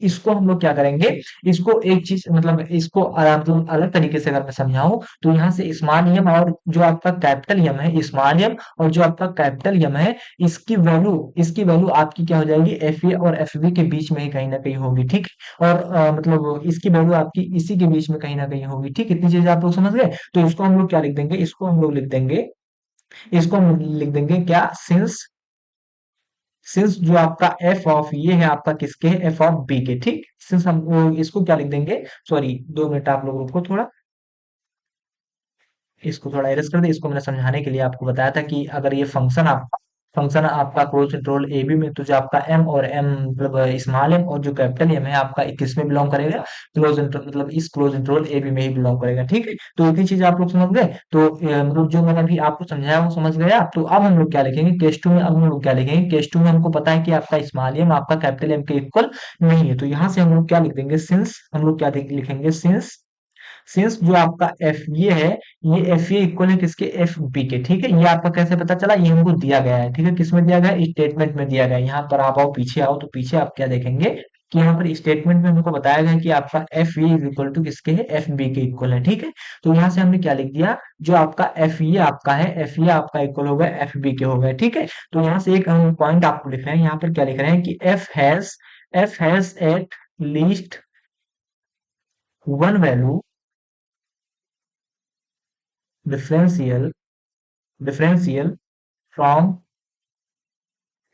[SPEAKER 1] इसको हम लोग क्या करेंगे, इसको एक चीज मतलब इसको मतलब अलग तरीके से अगर मैं समझाऊं, तो यहाँ से स्मॉल एम और जो आपका कैपिटल एम है, स्मॉल एम और जो आपका कैपिटल एम है, इसकी वैल्यू आपकी क्या हो जाएगी, एफ ए और एफ बी के बीच में ही कहीं ना कहीं होगी, ठीक। और मतलब इसकी वैल्यू आपकी इसी के बीच में कहीं ना कहीं होगी, ठीक। इतनी चीजें आप लोग समझ गए। तो इसको हम लोग क्या लिख देंगे, इसको हम लिख देंगे क्या, सिंस जो आपका एफ ऑफ ये है आपका किसके है, एफ ऑफ बी के, ठीक। सिंस हम इसको क्या लिख देंगे, सॉरी 2 मिनट आप लोग रुको थोड़ा, इसको थोड़ा एरस कर दे। इसको मैंने समझाने के लिए आपको बताया था कि अगर ये फंक्शन आपका क्लोज कंट्रोल ए बी में, तो जो आपका एम और एम मतलब स्मॉल एम और जो कैपिटल एम है आपका किस में बिलोंग करेगा, क्लोज मतलब इस क्लोज कंट्रोल ए बी में ही बिलोंग करेगा, ठीक है। तो इतनी चीज आप लोग समझ गए। तो मतलब जो मैंने अभी आपको समझाया वो समझ गया। तो अब हम लोग क्या लिखेंगे केस टू में, अब हम लोग क्या लिखेंगे केस टू में, हमको पता है कि आपका स्मॉल एम आपका कैपिटल एम के इक्वल नहीं है। तो यहाँ से हम लोग क्या लिख देंगे, सिंस हम लोग क्या लिखेंगे, सिंस जो आपका एफ ये है, ये एफ ए इक्वल है किसके, एफ बी के, ठीक है। ये आपका कैसे पता चला, ये हमको दिया गया है, ठीक है। किसमें दिया गया है, स्टेटमेंट में दिया गया है। यहाँ पर आप आओ, पीछे आओ, तो पीछे आप क्या देखेंगे कि यहाँ पर स्टेटमेंट में हमको बताया गया है कि आपका f a is equal to किसके है, एफ बी के इक्वल है, ठीक है। तो यहाँ से हमने क्या लिख दिया, जो आपका एफ ए आपका है, एफ ए आपका इक्वल हो गया एफ बी के हो गया, ठीक है। तो यहाँ से एक हम पॉइंट आपको लिख रहे हैं, यहाँ पर क्या लिख रहे हैं कि f has least one value differential differential from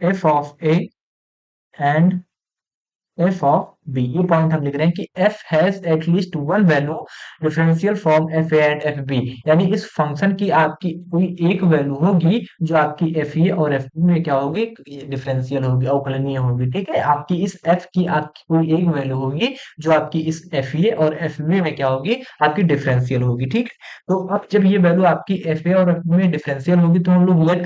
[SPEAKER 1] f of a and f of b. ये पॉइंट हम लिख रहे हैं कि f has at least one value differential from f a and f b, यानी इस फंक्शन की आपकी कोई एक वैल्यू होगी जो आपकी एफ ए और एफ बी में क्या होगी, डिफरेंशियल होगी, अवकलनीय होगी। ठीक है, आपकी इस एफ की आपकी कोई एक वैल्यू होगी जो आपकी इस एफ ए और एफ बी में क्या होगी, आपकी डिफरेंशियल होगी। ठीक है, तो अब जब ये वैल्यू आपकी एफ ए और एफ बी में डिफरेंशियल होगी तो हम लोग लेट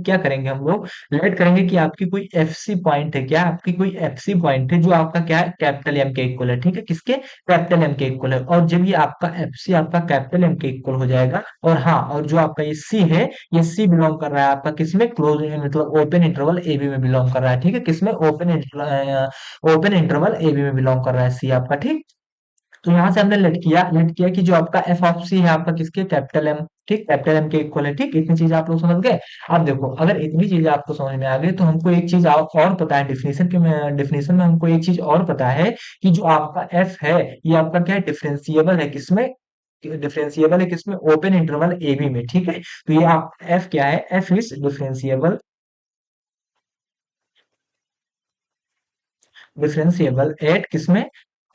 [SPEAKER 1] क्या करेंगे, हम लोग लेट करेंगे कि आपकी कोई एफसी पॉइंट है, क्या आपकी कोई एफसी पॉइंट है जो आपका क्या है, कैपिटल एम के इक्वल है। ठीक है, किसके, कैपिटल एम के इक्वल है। और जब ये आपका एफसी आपका कैपिटल एम के इक्वल हो जाएगा, और हाँ, और जो आपका ये सी है, ये सी बिलोंग कर रहा है आपका किसमें, क्लोज मतलब ओपन इंटरवल ए बी में बिलोंग कर रहा है। ठीक है, किसमें, ओपन इंटरवल ए बी में बिलोंग कर रहा है सी आपका। ठीक, तो यहाँ से हमने लेट किया कि जो आपका एफ ऑफ सी है आपका किसके, कैपिटल एम। ठीक, कैपिटल एम के इक्वल है। ठीक, इतनी चीज आप लोग समझ गए। अब देखो, अगर इतनी चीजें आपको समझ में आ गई तो हमको एक चीज और पता है, डेफिनेशन में हमको एक चीज और पता है कि जो आपका एफ है, ये आपका क्या है, डिफरेंशिएबल है किसमें, डिफरेंशिएबल है किसमें, ओपन इंटरवल ए बी में। ठीक है, तो ये आप एफ क्या है, एफ इज डिफरेंशिएबल एट किसमें,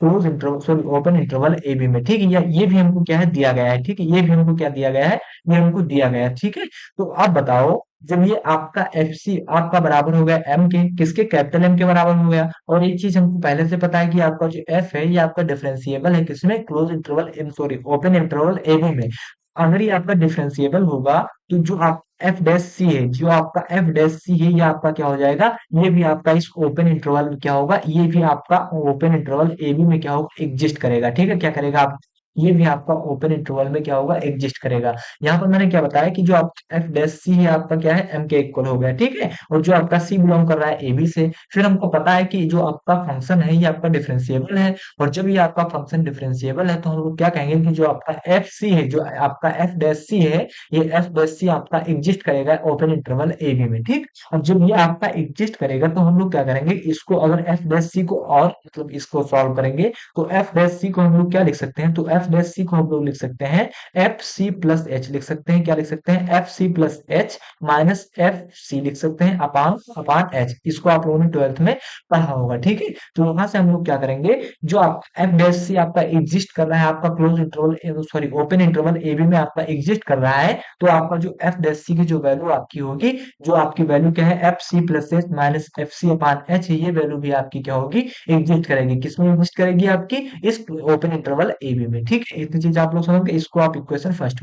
[SPEAKER 1] close interval sorry open interval a b में। ठीक है, ये भी हमको क्या है, दिया गया है। ठीक है, ये भी हमको क्या दिया गया है, ये हमको दिया गया है। ठीक है, तो आप बताओ, जब ये आपका एफ सी आपका बराबर हो गया एम के, किसके, कैपिटल एम के बराबर हो गया, और एक चीज हमको पहले से पता है कि आपका जो एफ है ये आपका डिफरेंशिएबल है किसमें, close interval m sorry open interval a b में। अगर ये आपका डिफरेंशिएबल होगा तो जो आप एफ डैश सी है, जो आपका एफ डैश सी है, ये आपका क्या हो जाएगा, ये भी आपका इस ओपन इंटरवल में क्या होगा, ये भी आपका ओपन इंटरवल ए बी में क्या होगा, एग्जिस्ट करेगा। ठीक है, क्या करेगा आप, ये भी आपका ओपन इंटरवल में क्या होगा, एग्जिस्ट करेगा। यहाँ पर मैंने क्या बताया कि जो आप एफ डैश सी है आपका क्या है, एम के इक्वल हो गया। ठीक है, और जो आपका सी बिलोंग कर रहा है ए बी से, फिर हमको पता है कि जो आपका फंक्शन है ये आपका डिफरेंशिएबल है, और जब ये आपका फंक्शन डिफरेंशिएबल है तो हम लोग क्या कहेंगे कि जो आपका एफ सी है, जो आपका एफ डैश सी है, ये एफ डैश सी आपका एग्जिस्ट करेगा ओपन इंटरवल ए बी में। ठीक, अब जब ये आपका एग्जिस्ट करेगा तो हम लोग क्या करेंगे, इसको अगर एफ डैश सी को और मतलब इसको सॉल्व करेंगे तो एफ डैश सी को हम लोग क्या लिख सकते हैं, तो एफ डैश सी को हम लोग लिख सकते हैं एफ सी प्लस एच लिख सकते हैं। क्या लिख सकते हैं, एफ सी plus H minus F c लिख सकते हैं अपान अपान एच। इसको आप लोगों ने ट्वेल्थ में पढ़ा होगा। ठीक है, तो वहां से हम लोग क्या करेंगे, जो आप एफ डैश सी आपका एग्जिस्ट कर रहा है, आपका close interval sorry open interval a b में आपका एग्जिस्ट कर रहा है, तो आपका जो एफ डैश सी की जो वैल्यू आपकी होगी, जो आपकी वैल्यू क्या है, F C plus H minus F C upon H, ये वैल्यू भी आपकी क्या होगी, एग्जिस्ट करेगी। किसमें एग्जिस्ट करेगी, आपकी इस ओपन इंटरवल ए बी में। ठीक है, इतनी चीज आप लोग समझ गए। इसको आप इक्वेशन फर्स्ट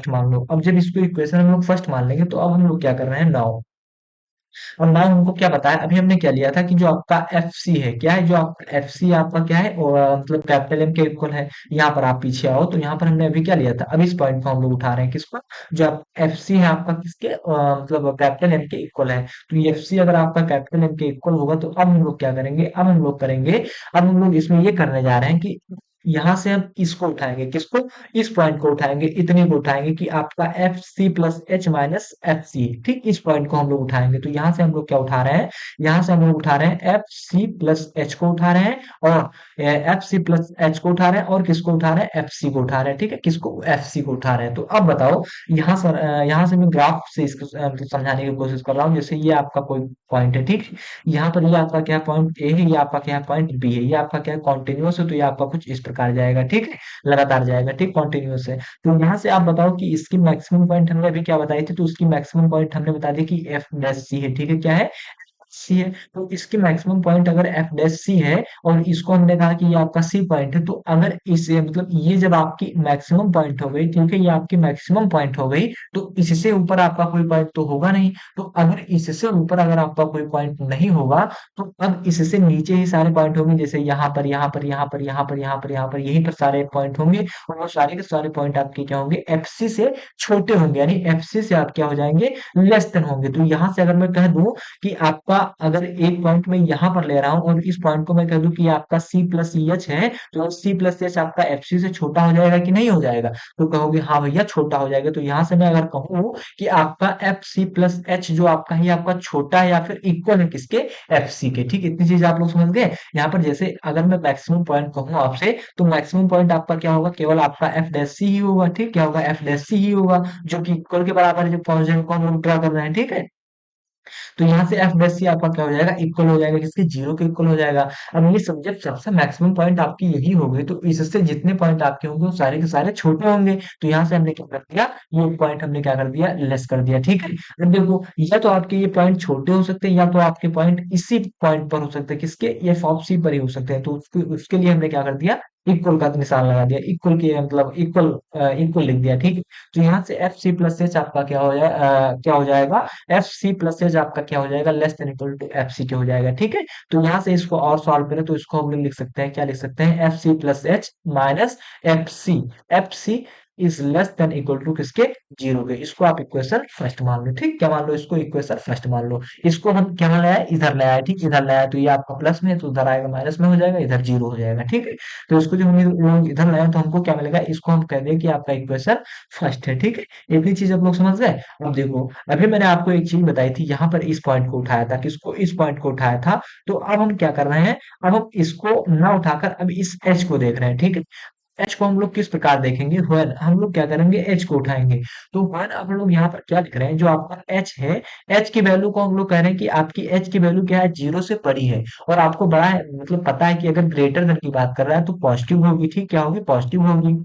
[SPEAKER 1] मान लो। अब जब इसको इक्वेशन हम लोग फर्स्ट मान लेंगे तो अब हम लोग क्या कर रहे हैं, नाउ, और नाउ हमको क्या बताया, अभी हमने क्या लिया था कि जो आपका एफ सी है, क्या है, जो आपका एफ सी आपका क्या है, मतलब कैपिटल एम के इक्वल है। यहाँ पर आप पीछे आओ, तो यहाँ पर हमने अभी क्या लिया था, अब इस पॉइंट को हम लोग उठा रहे हैं किसको, जो आप एफ सी है आपका किसके, मतलब कैपिटल एम के इक्वल है। तो ये एफ सी अगर आपका कैपिटल एम के इक्वल होगा तो अब हम लोग क्या करेंगे, अब हम लोग इसमें ये करने जा रहे हैं कि यहाँ से हम इसको उठाएंगे, किसको, इस पॉइंट को उठाएंगे, इतने को उठाएंगे कि आपका एफ सी plus H minus F c. ठीक, इस पॉइंट को हम लोग उठाएंगे। तो यहाँ से हम लोग क्या उठा रहे हैं, यहाँ से हम लोग उठा रहे हैं एफ सी प्लस एच को उठा रहे हैं, और एफ सी प्लस एच को उठा रहे हैं, और किसको उठा रहे हैं, एफ सी को उठा रहे हैं। ठीक है, किसको, एफ सी को उठा रहे हैं। तो अब बताओ, यहाँ से मैं ग्राफ से इसको मतलब समझाने की कोशिश कर रहा हूँ। जैसे ये आपका कोई पॉइंट है, ठीक, यहाँ पर ये आपका क्या पॉइंट ए है, ये आपका क्या पॉइंट बी है, ये आपका क्या कॉन्टिन्यूअस है, तो ये आपका कुछ इस प्रकार जाएगा। ठीक है, लगातार जाएगा। ठीक, कॉन्टिन्यूअस है। तो यहाँ से आप बताओ कि इसकी मैक्सिमम पॉइंट हमने अभी क्या बताई थी, तो उसकी मैक्सिमम पॉइंट हमने बता दी कि एफ डैश सी है। ठीक है, क्या है, सी है। तो इसकी मैक्सिमम पॉइंट अगर एफ डैश सी है, और इसको हमने कहा कि ये आपका सी पॉइंट है, तो अगर इसे मतलब ये जब आपकी मैक्सिमम पॉइंट हो गई, क्योंकि ये आपकी मैक्सिमम पॉइंट हो गई, तो इससे ऊपर आपका कोई पॉइंट तो होगा नहीं। तो अगर इससे ऊपर अगर आपका कोई पॉइंट नहीं होगा, तो अब इससे नीचे ही सारे पॉइंट होंगे, जैसे यहाँ पर यहाँ पर यहाँ पर यहाँ पर यहाँ पर यहाँ पर यहीं पर सारे पॉइंट होंगे, और वो सारे के सारे पॉइंट आपके क्या होंगे, एफ सी से छोटे होंगे, यानी एफ सी से आप क्या हो जाएंगे, लेस देन होंगे। तो यहाँ से अगर मैं कह दूं कि आपका अगर एक पॉइंट मैं यहाँ पर ले रहा हूँ और इस पॉइंट को मैं कह दूं कि ये आपका सी प्लस एच है, तो सी प्लस एच आपका एफ सी से छोटा हो जाएगा कि नहीं हो जाएगा? तो कहोगे हाँ भैया छोटा हो जाएगा। तो यहाँ से मैं अगर कहूँ कि आपका एफ सी प्लस एच जो आपका है, ये आपका छोटा है या फिर इक्वल है किसके? एफ सी के। ठीक, इतनी चीज आप लोग समझ गए। यहाँ पर जैसे अगर मैं मैक्सिमम पॉइंट कहूँ आपसे, तो मैक्सिमम पॉइंट आपका क्या होगा? केवल आपका एफ डैश सी ही होगा। ठीक, क्या होगा? एफ डैश सी ही होगा, जो कि इक्वल के बराबर है, जो पॉइंट को हम लोग ड्रा कर रहे हैं। ठीक है, तो यहाँ से एफ डैश सी आपका क्या हो जाएगा? इक्वल हो जाएगा किसके? जीरो के इक्वल हो जाएगा। अब ये सब्जेक्ट सबसे मैक्सिमम पॉइंट आपकी यही हो गई, तो इससे जितने पॉइंट आपके होंगे वो सारे के सारे छोटे होंगे। तो यहाँ से हमने क्या कर दिया? ये पॉइंट हमने क्या कर दिया? लेस कर दिया। ठीक है, अब देखो, या तो आपके ये पॉइंट छोटे हो सकते हैं, या तो आपके पॉइंट इसी पॉइंट पर हो सकते हैं, किसके? ये एफ सी पर ही हो सकते हैं। तो उसके लिए हमने क्या कर दिया? इक्वल का निशान लगा दिया, इक्वल के मतलब इक्वल, इक्वल लिख दिया। ठीक है, तो यहाँ से एफ सी प्लस एच आपका क्या हो जाए, क्या हो जाएगा? एफ सी प्लस एच आपका क्या हो जाएगा? Less than equal to f c के हो जाएगा। ठीक है, तो यहाँ से इसको और सॉल्व करें तो इसको हम लोग लिख सकते हैं, क्या लिख सकते हैं? F C plus H minus F c, f c is less than equal to किसके? जीरो के। इसको आप इक्वेशन फर्स्ट मान लो। ठीक, क्या मान लो? इसको इक्वेशन फर्स्ट मान लो। इसको हम क्या लाया है? इधर लाया है। ठीक, इधर लाया है, तो ये आपका प्लस में है तो उधर आएगा माइनस में हो जाएगा, इधर जीरो हो जाएगा। ठीक है, तो इसको जो हम लोग इधर लाए तो हमको क्या मिलेगा? इसको हम कह दें कि आपका इक्वेशन फर्स्ट है। ठीक है, इतनी चीज आप लोग समझ गए। अब देखो, अभी मैंने आपको एक चीज बताई थी, यहाँ पर इस पॉइंट को उठाया था, किसको? इस पॉइंट को उठाया था। तो अब हम क्या कर रहे हैं? अब हम इसको ना उठाकर अब इस एच को देख रहे हैं। ठीक है, एच को हम लोग किस प्रकार देखेंगे? व्हेन हम लोग क्या करेंगे? एच को उठाएंगे। तो व्हेन अब हम लोग यहाँ पर क्या लिख रहे हैं? जो आपका एच है, एच की वैल्यू को हम लोग कह रहे हैं कि आपकी एच की वैल्यू क्या है? जीरो से बड़ी है। और आपको बड़ा है मतलब पता है कि अगर ग्रेटर देन की बात कर रहा है तो पॉजिटिव होगी। ठीक, क्या होगी? पॉजिटिव होगी।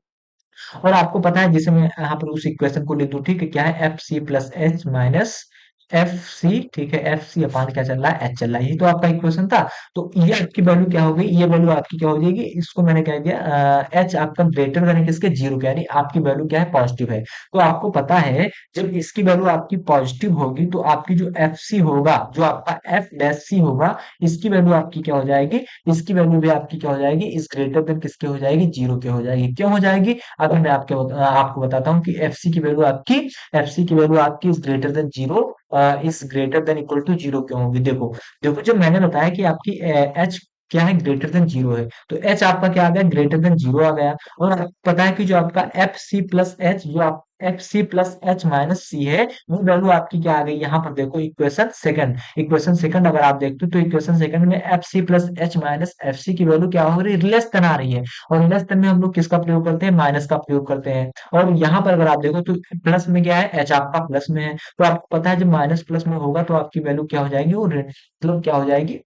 [SPEAKER 1] और आपको पता है, जैसे मैं यहाँ पर उस इक्वेशन को लिख दूं, ठीक है, क्या है? F C plus H minus F c. ठीक है, एफ सी अपान क्या चल रहा है? एच चल रहा है। ये तो आपका इक्वेशन था। तो ये आपकी वैल्यू क्या हो गई? ये वैल्यू आपकी क्या हो जाएगी? इसको मैंने कह दिया एच आपका ग्रेटर देन किसके? जीरो के, यानी आपकी वैल्यू क्या है? पॉजिटिव है। तो आपको पता है, जब इसकी वैल्यू आपकी पॉजिटिव होगी तो आपकी जो एफ सी होगा, जो आपका एफ डैश सी होगा, इसकी वैल्यू आपकी क्या हो जाएगी? इसकी वैल्यू भी आपकी क्या हो जाएगी? इस ग्रेटर देन किसके हो जाएगी? जीरो के हो जाएगी। क्यों हो जाएगी? अगर मैं आपको बताता हूँ कि एफ सी की वैल्यू आपकी, एफ सी की वैल्यू आपकी is greater than zero, is greater than equal to zero क्यों होगी? देखो, देखो, जब मैंने बताया कि आपकी एच क्या है? ग्रेटर देन जीरो है, तो एच आपका क्या आ गया? ग्रेटर देन जीरो आ गया। और आपको पता है कि जो आपका एफ सी प्लस एच, जो आप एफ सी प्लस एच माइनस सी है, वो वैल्यू आपकी क्या आ गई? यहाँ पर देखो, इक्वेशन सेकंड, इक्वेशन सेकंड अगर आप देखते हो तो इक्वेशन सेकंड में एफ सी plus H minus F c की वैल्यू क्या हो रही है? लेस देन आ रही है। और लेस देन में हम लोग किसका प्रयोग करते हैं? माइनस का प्रयोग करते हैं। और यहाँ पर अगर आप देखो तो प्लस में क्या है? एच आपका प्लस में है। तो आपको पता है जब माइनस प्लस में होगा तो आपकी वैल्यू क्या हो जाएगी? वो मतलब क्या हो जाएगी?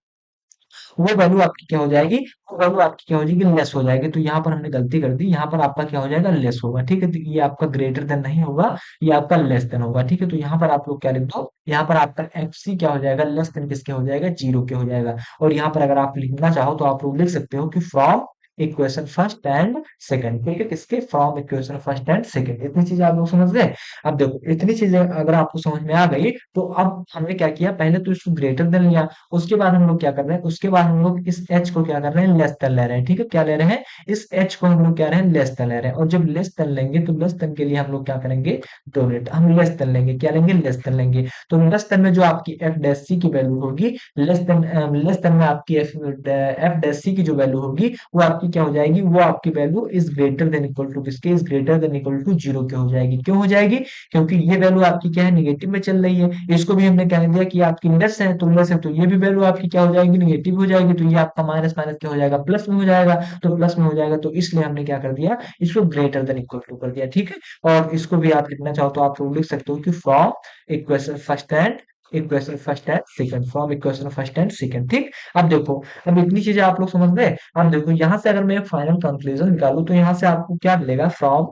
[SPEAKER 1] वो वैल्यू आपकी क्या हो जाएगी? वो वैल्यू आपकी क्या हो जाएगी? लेस हो जाएगी। तो यहाँ पर हमने गलती कर दी, यहाँ पर आपका क्या हो जाएगा? लेस होगा। ठीक है, तो ये आपका ग्रेटर देन नहीं होगा, ये आपका लेस देन होगा। ठीक है, तो यहाँ पर आप लोग क्या लिख दो? यहाँ पर आपका एफ सी क्या हो जाएगा? लेस देन किसके हो जाएगा? जीरो के हो जाएगा। और यहाँ पर अगर आप लिखना चाहो तो आप लोग लिख सकते हो कि from equation first and second. ठीक है, किसके? From equation first and second. इतनी चीजें आप लोग समझ गए। अब देखो, इतनी चीजें अगर आपको समझ में आ गई तो अब हमने क्या किया? पहले तो इसको ग्रेटर देन लिया, उसके बाद हम लोग क्या कर रहे हैं? उसके बाद हम लोग इस एच को क्या कर रहे हैं? लेस देन ले रहे हैं। ठीक है, क्या ले रहे हैं? इस एच को हम लोग क्या रहे हैं? लेस देन ले रहे हैं। और जब लेस देन लेंगे तो लेस देन के लिए हम लोग क्या करेंगे? 2 मिनट हम लेस देन लेंगे। क्या लेंगे? लेस देन लेंगे। तो लेस देन में जो आपकी एफ डैश सी की वैल्यू होगी, लेस देन में आपकी एफ डैश सी की जो वैल्यू होगी वो आपकी क्या हो जाएगी? वो आपकी value is greater than equal to किसके? Is greater than equal to zero के हो जाएगी। क्यों हो जाएगी? क्योंकि ये वैल्यू आपकी क्या है? निगेटिव में चल रही है। इसको भी हमने कह दिया कि आपकी लेस है, तो लेस है तो ये भी वैल्यू आपकी क्या हो जाएगी? निगेटिव हो जाएगी। तो ये आपका माइनस माइनस क्या हो जाएगा? प्लस में हो जाएगा। तो प्लस में हो जाएगा, तो इसलिए हमने क्या कर दिया? इसको ग्रेटर देन इक्वल टू कर दिया। ठीक है, और इसको भी आप लिखना चाहो तो आप लोग लिख सकते हो कि from equation first and equation first and second, from equation first and second. ठीक, अब देखो, अब इतनी चीजें आप लोग समझ गए। अब देखो, यहाँ से अगर मैं एक फाइनल कंक्लूजन निकालू तो यहाँ से आपको क्या मिलेगा? From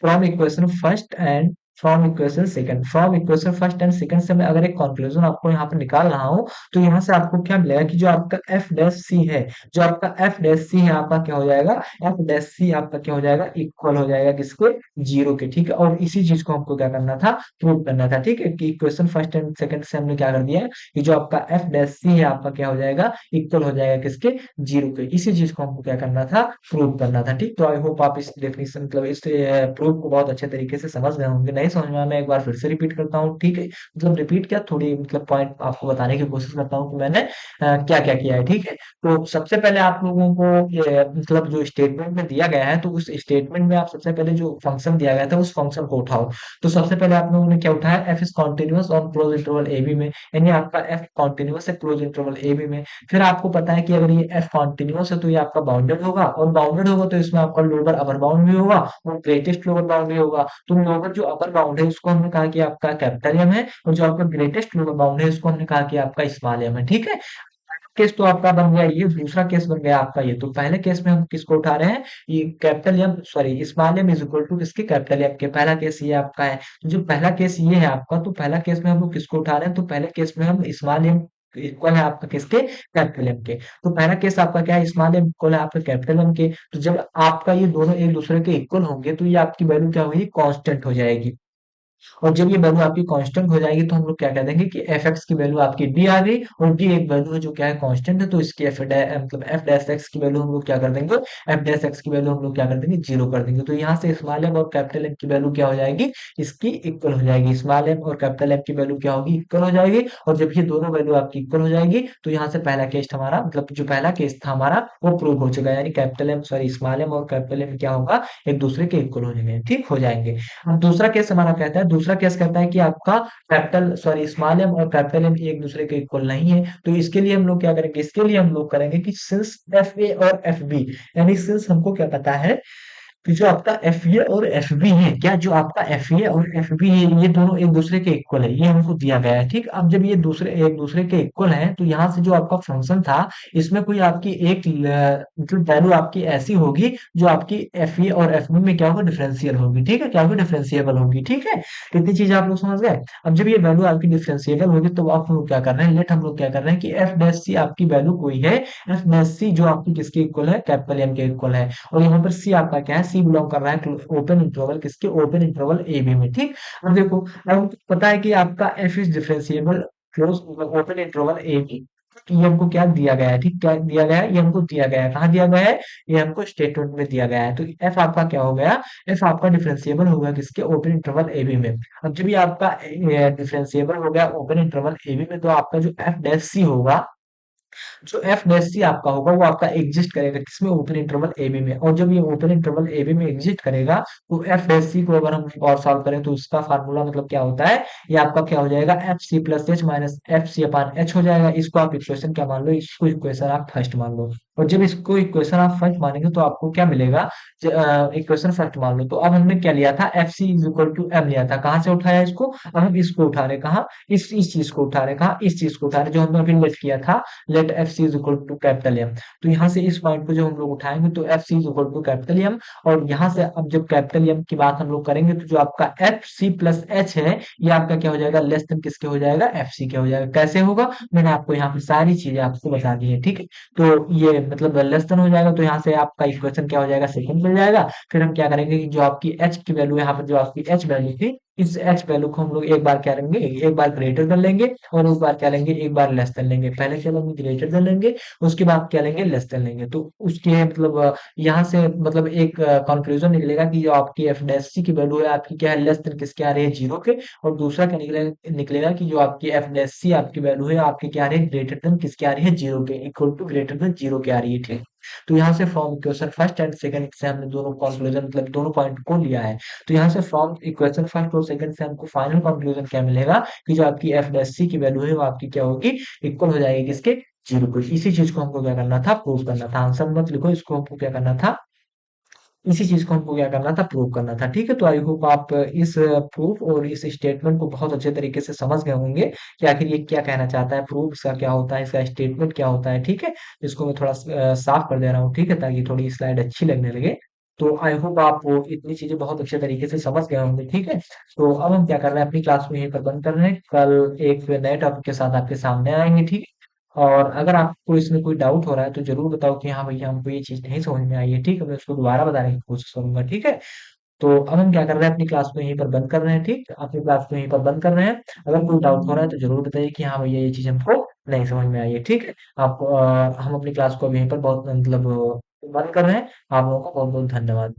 [SPEAKER 1] from equation first and from equation second, from equation first and second से मैं अगर एक कंक्लूजन आपको यहाँ पर निकाल रहा हूँ तो यहाँ से आपको क्या मिलेगा कि जो आपका एफ डैश सी है, जो आपका एफ डैश सी है आपका क्या हो जाएगा? एफ डैश सी आपका क्या हो जाएगा? इक्वल हो जाएगा किसके? जीरो के। ठीक है, और इसी चीज को हमको क्या करना था? प्रूव करना था। ठीक है, कि इक्वेशन फर्स्ट एंड सेकंड से हमने क्या कर दिया है कि जो आपका एफ डैश सी है आपका क्या हो जाएगा? इक्वल हो जाएगा किसके? जीरो के। इसी चीज को हमको क्या करना था? प्रूव करना था। ठीक, तो आई होप आप इस डेफिनेशन मतलब इस प्रूफ को बहुत अच्छे तरीके से समझ गए होंगे। नहीं नहीं समझ में आया, मैं एक बार फिर से रिपीट करता हूँ, ठीक है? मतलब रिपीट क्या, थोड़ी मतलब पॉइंट आपको बताने की कोशिश करता हूँ कि मैंने क्या-क्या किया है, ठीक है? तो सबसे पहले आप लोगों को ये मतलब जो स्टेटमेंट में दिया गया है, तो उस स्टेटमेंट में आप सबसे पहले जो फंक्शन दिया गया था, उस फंक्शन को उठाओ। तो सबसे पहले आप लोगों ने क्या उठाया, f is continuous on close interval a b में, यानी आपका एफ कॉन्टिन्यूअस है क्लोज इंटरवल ए बी में। फिर आपको पता है कि अगर ये एफ कॉन्टिन्यूअस है तो ये आपका बाउंडेड होगा, और बाउंडेड होगा तो इसमें आपका लोअर अपर बाउंड भी होगा और ग्रेटेस्ट लोअर बाउंड भी होगा। तो लोअर जो अपर बाउंड है उसको हमने कहा कि आपका कैपिटल एम है, और जो आपका ग्रेटेस्ट लोअर बाउंड है उसको हमने कहा कि आपका स्मॉल एम है, ठीक है? केस तो आपका बन गया ये, दूसरा केस बन गया आपका ये। तो पहले केस में हम किसको उठा रहे हैं, ये capital m sorry small m is equal to किसके, कैपिटल एम के। पहला केस ये आपका है। तो जो पहला केस ये है आपका, तो पहला केस में हम लोग किसको उठा रहे हैं, तो पहले केस में हम स्मॉल एम इक्वल है आपका किसके, कैपिटल एम के। तो पहला केस आपका क्या है, स्मॉल एम इक्वल है आपका कैपिटल एम के। तो जब आपका ये दोनों एक दूसरे के इक्वल होंगे तो ये आपकी वैल्यू क्या होगी, कांस्टेंट हो जाएगी। और जब ये वैल्यू आपकी कांस्टेंट हो जाएगी तो हम लोग क्या कह देंगे कि एफ एक्स की वैल्यू आपकी डी आ गई, और डी एक वैल्यू है जो क्या है, कांस्टेंट है। तो इसकी मतलब एफ डैश एक्स की वैल्यू हम लोग क्या कर देंगे, एफ डैश एक्स की वैल्यू हम लोग क्या कर देंगे, जीरो कर देंगे। तो यहाँ से स्मॉल एम और कैपिटल एम की वैल्यू क्या हो जाएगी, इसकी इक्वल हो जाएगी। स्मॉल एम और कैपिटल एम की वैल्यू क्या होगी, इक्वल हो जाएगी। और जब ये दोनों वैल्यू आपकी इक्वल हो जाएगी तो यहाँ से पहला केस हमारा मतलब जो पहला केस था हमारा वो प्रूव हो चुका है, यानी capital m sorry small m और कैपिटल एम क्या होगा, एक दूसरे के इक्वल हो जाएंगे, ठीक हो जाएंगे। अब दूसरा केस हमारा कहता है, दूसरा केस कहता है कि आपका कैपिटल सॉरी स्मॉल एम और कैपिटल एम एक दूसरे के इक्वल नहीं है। तो इसके लिए हम लोग क्या करेंगे, इसके लिए हम लोग करेंगे कि सिंस एफ ए और एफ बी, यानी सिंस हमको क्या पता है कि जो आपका एफ ए और एफ बी है, क्या जो आपका एफ ए और एफ बी है ये दोनों एक दूसरे के इक्वल है, ये हमको दिया गया है, ठीक। अब जब ये दूसरे एक दूसरे के इक्वल है तो यहाँ से जो आपका फंक्शन था इसमें कोई आपकी एक मतलब वैल्यू आपकी ऐसी होगी जो आपकी एफ ए और एफ बी में क्या होगा, डिफरेंशियल होगी, ठीक है, क्या होगी, डिफरेंशिएबल होगी, ठीक है। तो इतनी चीज आप लोग समझ गए। अब जब ये वैल्यू आपकी डिफरेंशिएबल होगी तो आप लोग क्या कर रहे हैं, लेट हम लोग क्या कर रहे हैं कि एफ डैश सी आपकी वैल्यू कोई है, एफ डैश सी जो आपकी किसके इक्वल है, कैपिटल एम के इक्वल है। और यहाँ पर सी आपका क्या है, सी बिलोंग कर रहा है ओपन इंटरवल किसके, ओपन इंटरवल ए बी में, ठीक। अब देखो, अब हमको पता है कि आपका f is differentiable close open interval a b. ये हमको क्या दिया गया है, ठीक, क्या दिया गया है, ये हमको दिया गया है, कहाँ दिया गया है, ये हमको स्टेटमेंट में दिया गया है। तो एफ आपका क्या हो गया, एफ आपका डिफरेंशिएबल हो गया किसके, ओपन इंटरवल ए बी में। अब जब ये आपका डिफरेंशिएबल हो गया ओपन इंटरवल ए बी में तो आपका जो एफ डैश सी होगा, जो एफ डैश सी आपका होगा वो आपका एग्जिस्ट करेगा किसमें, ओपन इंटरवल ए बी में। और जब ये ओपन इंटरवल ए बी में एग्जिस्ट करेगा तो एफ डैश सी को अगर हम और सॉल्व करें तो इसका फार्मूला मतलब क्या होता है, ये आपका क्या हो जाएगा, एफ सी plus H minus F C upon H हो जाएगा। इसको आप इक्वेशन क्या मान लो, इसको इक्वेशन आप फर्स्ट मान लो। और जब इसको इक्वेशन आप फर्स्ट मानेंगे तो आपको क्या मिलेगा, इक्वेशन फर्स्ट मान लो। तो अब हमने क्या लिया था, f c is equal to m लिया था, कहाँ से उठाया इसको, अब हम इसको उठा रहे कहाँ, इस चीज को उठा रहे कहाँ, इस चीज को उठा रहे जो हमने अभी लेट किया था, let f c is equal to capital m. तो यहाँ से इस पॉइंट को जो हम लोग उठाएंगे तो f c is equal to capital m. और यहाँ से अब जब कैपिटल एम की बात हम लोग करेंगे तो जो आपका एफ सी प्लस एच है ये आपका क्या हो जाएगा, लेस देन किसके हो जाएगा, एफ सी के हो जाएगा। कैसे होगा, मैंने आपको यहाँ पे सारी चीजें आपको बता दी है, ठीक है। तो ये मतलब लेस देन हो जाएगा तो यहाँ से आपका इक्वेशन क्या हो जाएगा, सेकंड मिल जाएगा। फिर हम क्या करेंगे कि जो आपकी एच की वैल्यू यहाँ पर जो आपकी एच वैल्यू थी, इस एच वैल्यू को हम लोग एक बार क्या लेंगे, एक बार ग्रेटर देन लेंगे और एक बार क्या लेंगे, एक बार लेस देन लेंगे। पहले क्या लेंगे, ग्रेटर देन लेंगे, उसके बाद क्या लेंगे, लेस देन लेंगे। तो उसके मतलब यहाँ से मतलब एक कंक्लूजन निकलेगा कि जो आपकी एफ डैश सी की वैल्यू है आपकी क्या है, लेस देन किसके आ रही है, जीरो के। और दूसरा क्या निकलेगा, निकलेगा कि जो आपकी एफ डैश सी आपकी वैल्यू है आपकी क्या आ रही है, ग्रेटर देन किसके आ रही है, जीरो के, equal to greater than zero के आ रही है, ठीक। तो यहाँ से from equation first and second से हमने दोनों कंक्लूजन मतलब दोनों पॉइंट को लिया है। तो यहाँ से फ्रॉम इक्वेशन फर्स्ट और सेकंड से हमको फाइनल कंक्लूजन क्या मिलेगा कि जो आपकी एफ डैश सी की वैल्यू है वो आपकी क्या होगी, इक्वल हो जाएगी किसके, जीरो को। इसी चीज को हमको क्या करना था, प्रूव करना था। आंसर मत लिखो, इसको हमको क्या करना था, इसी चीज को हमको क्या करना था, प्रूव करना था, ठीक है। तो आई होप आप इस प्रूफ और इस स्टेटमेंट को बहुत अच्छे तरीके से समझ गए होंगे कि आखिर ये क्या कहना चाहता है, प्रूफ इसका क्या होता है, इसका स्टेटमेंट क्या होता है, ठीक है। इसको मैं थोड़ा साफ कर दे रहा हूँ, ठीक है, ताकि थोड़ी स्लाइड अच्छी लगने लगे। तो आई होप आप वो इतनी चीजें बहुत अच्छे तरीके से समझ गए होंगे, ठीक है। तो अब हम क्या कर रहे हैं, अपनी क्लास को यहीं पर बंद कर रहे हैं, कल एक नए टॉपिक के साथ आपके सामने आएंगे, ठीक है। और अगर आपको इसमें कोई डाउट हो रहा है तो जरूर बताओ कि हाँ भैया हमको ये चीज नहीं समझ में आई है, ठीक है, मैं उसको दोबारा बताने की कोशिश करूंगा, ठीक है। तो अब हम क्या कर रहे हैं, अपनी क्लास को यहीं पर बंद कर रहे हैं, ठीक, अपनी क्लास को यहीं पर बंद कर रहे हैं। अगर कोई डाउट हो रहा है तो जरूर बताइए कि हाँ भैया ये चीज हमको नहीं समझ में आई है, ठीक है। आप हम अपनी क्लास को अब यहीं पर बहुत मतलब बंद कर रहे हैं। आप लोगों का बहुत बहुत धन्यवाद।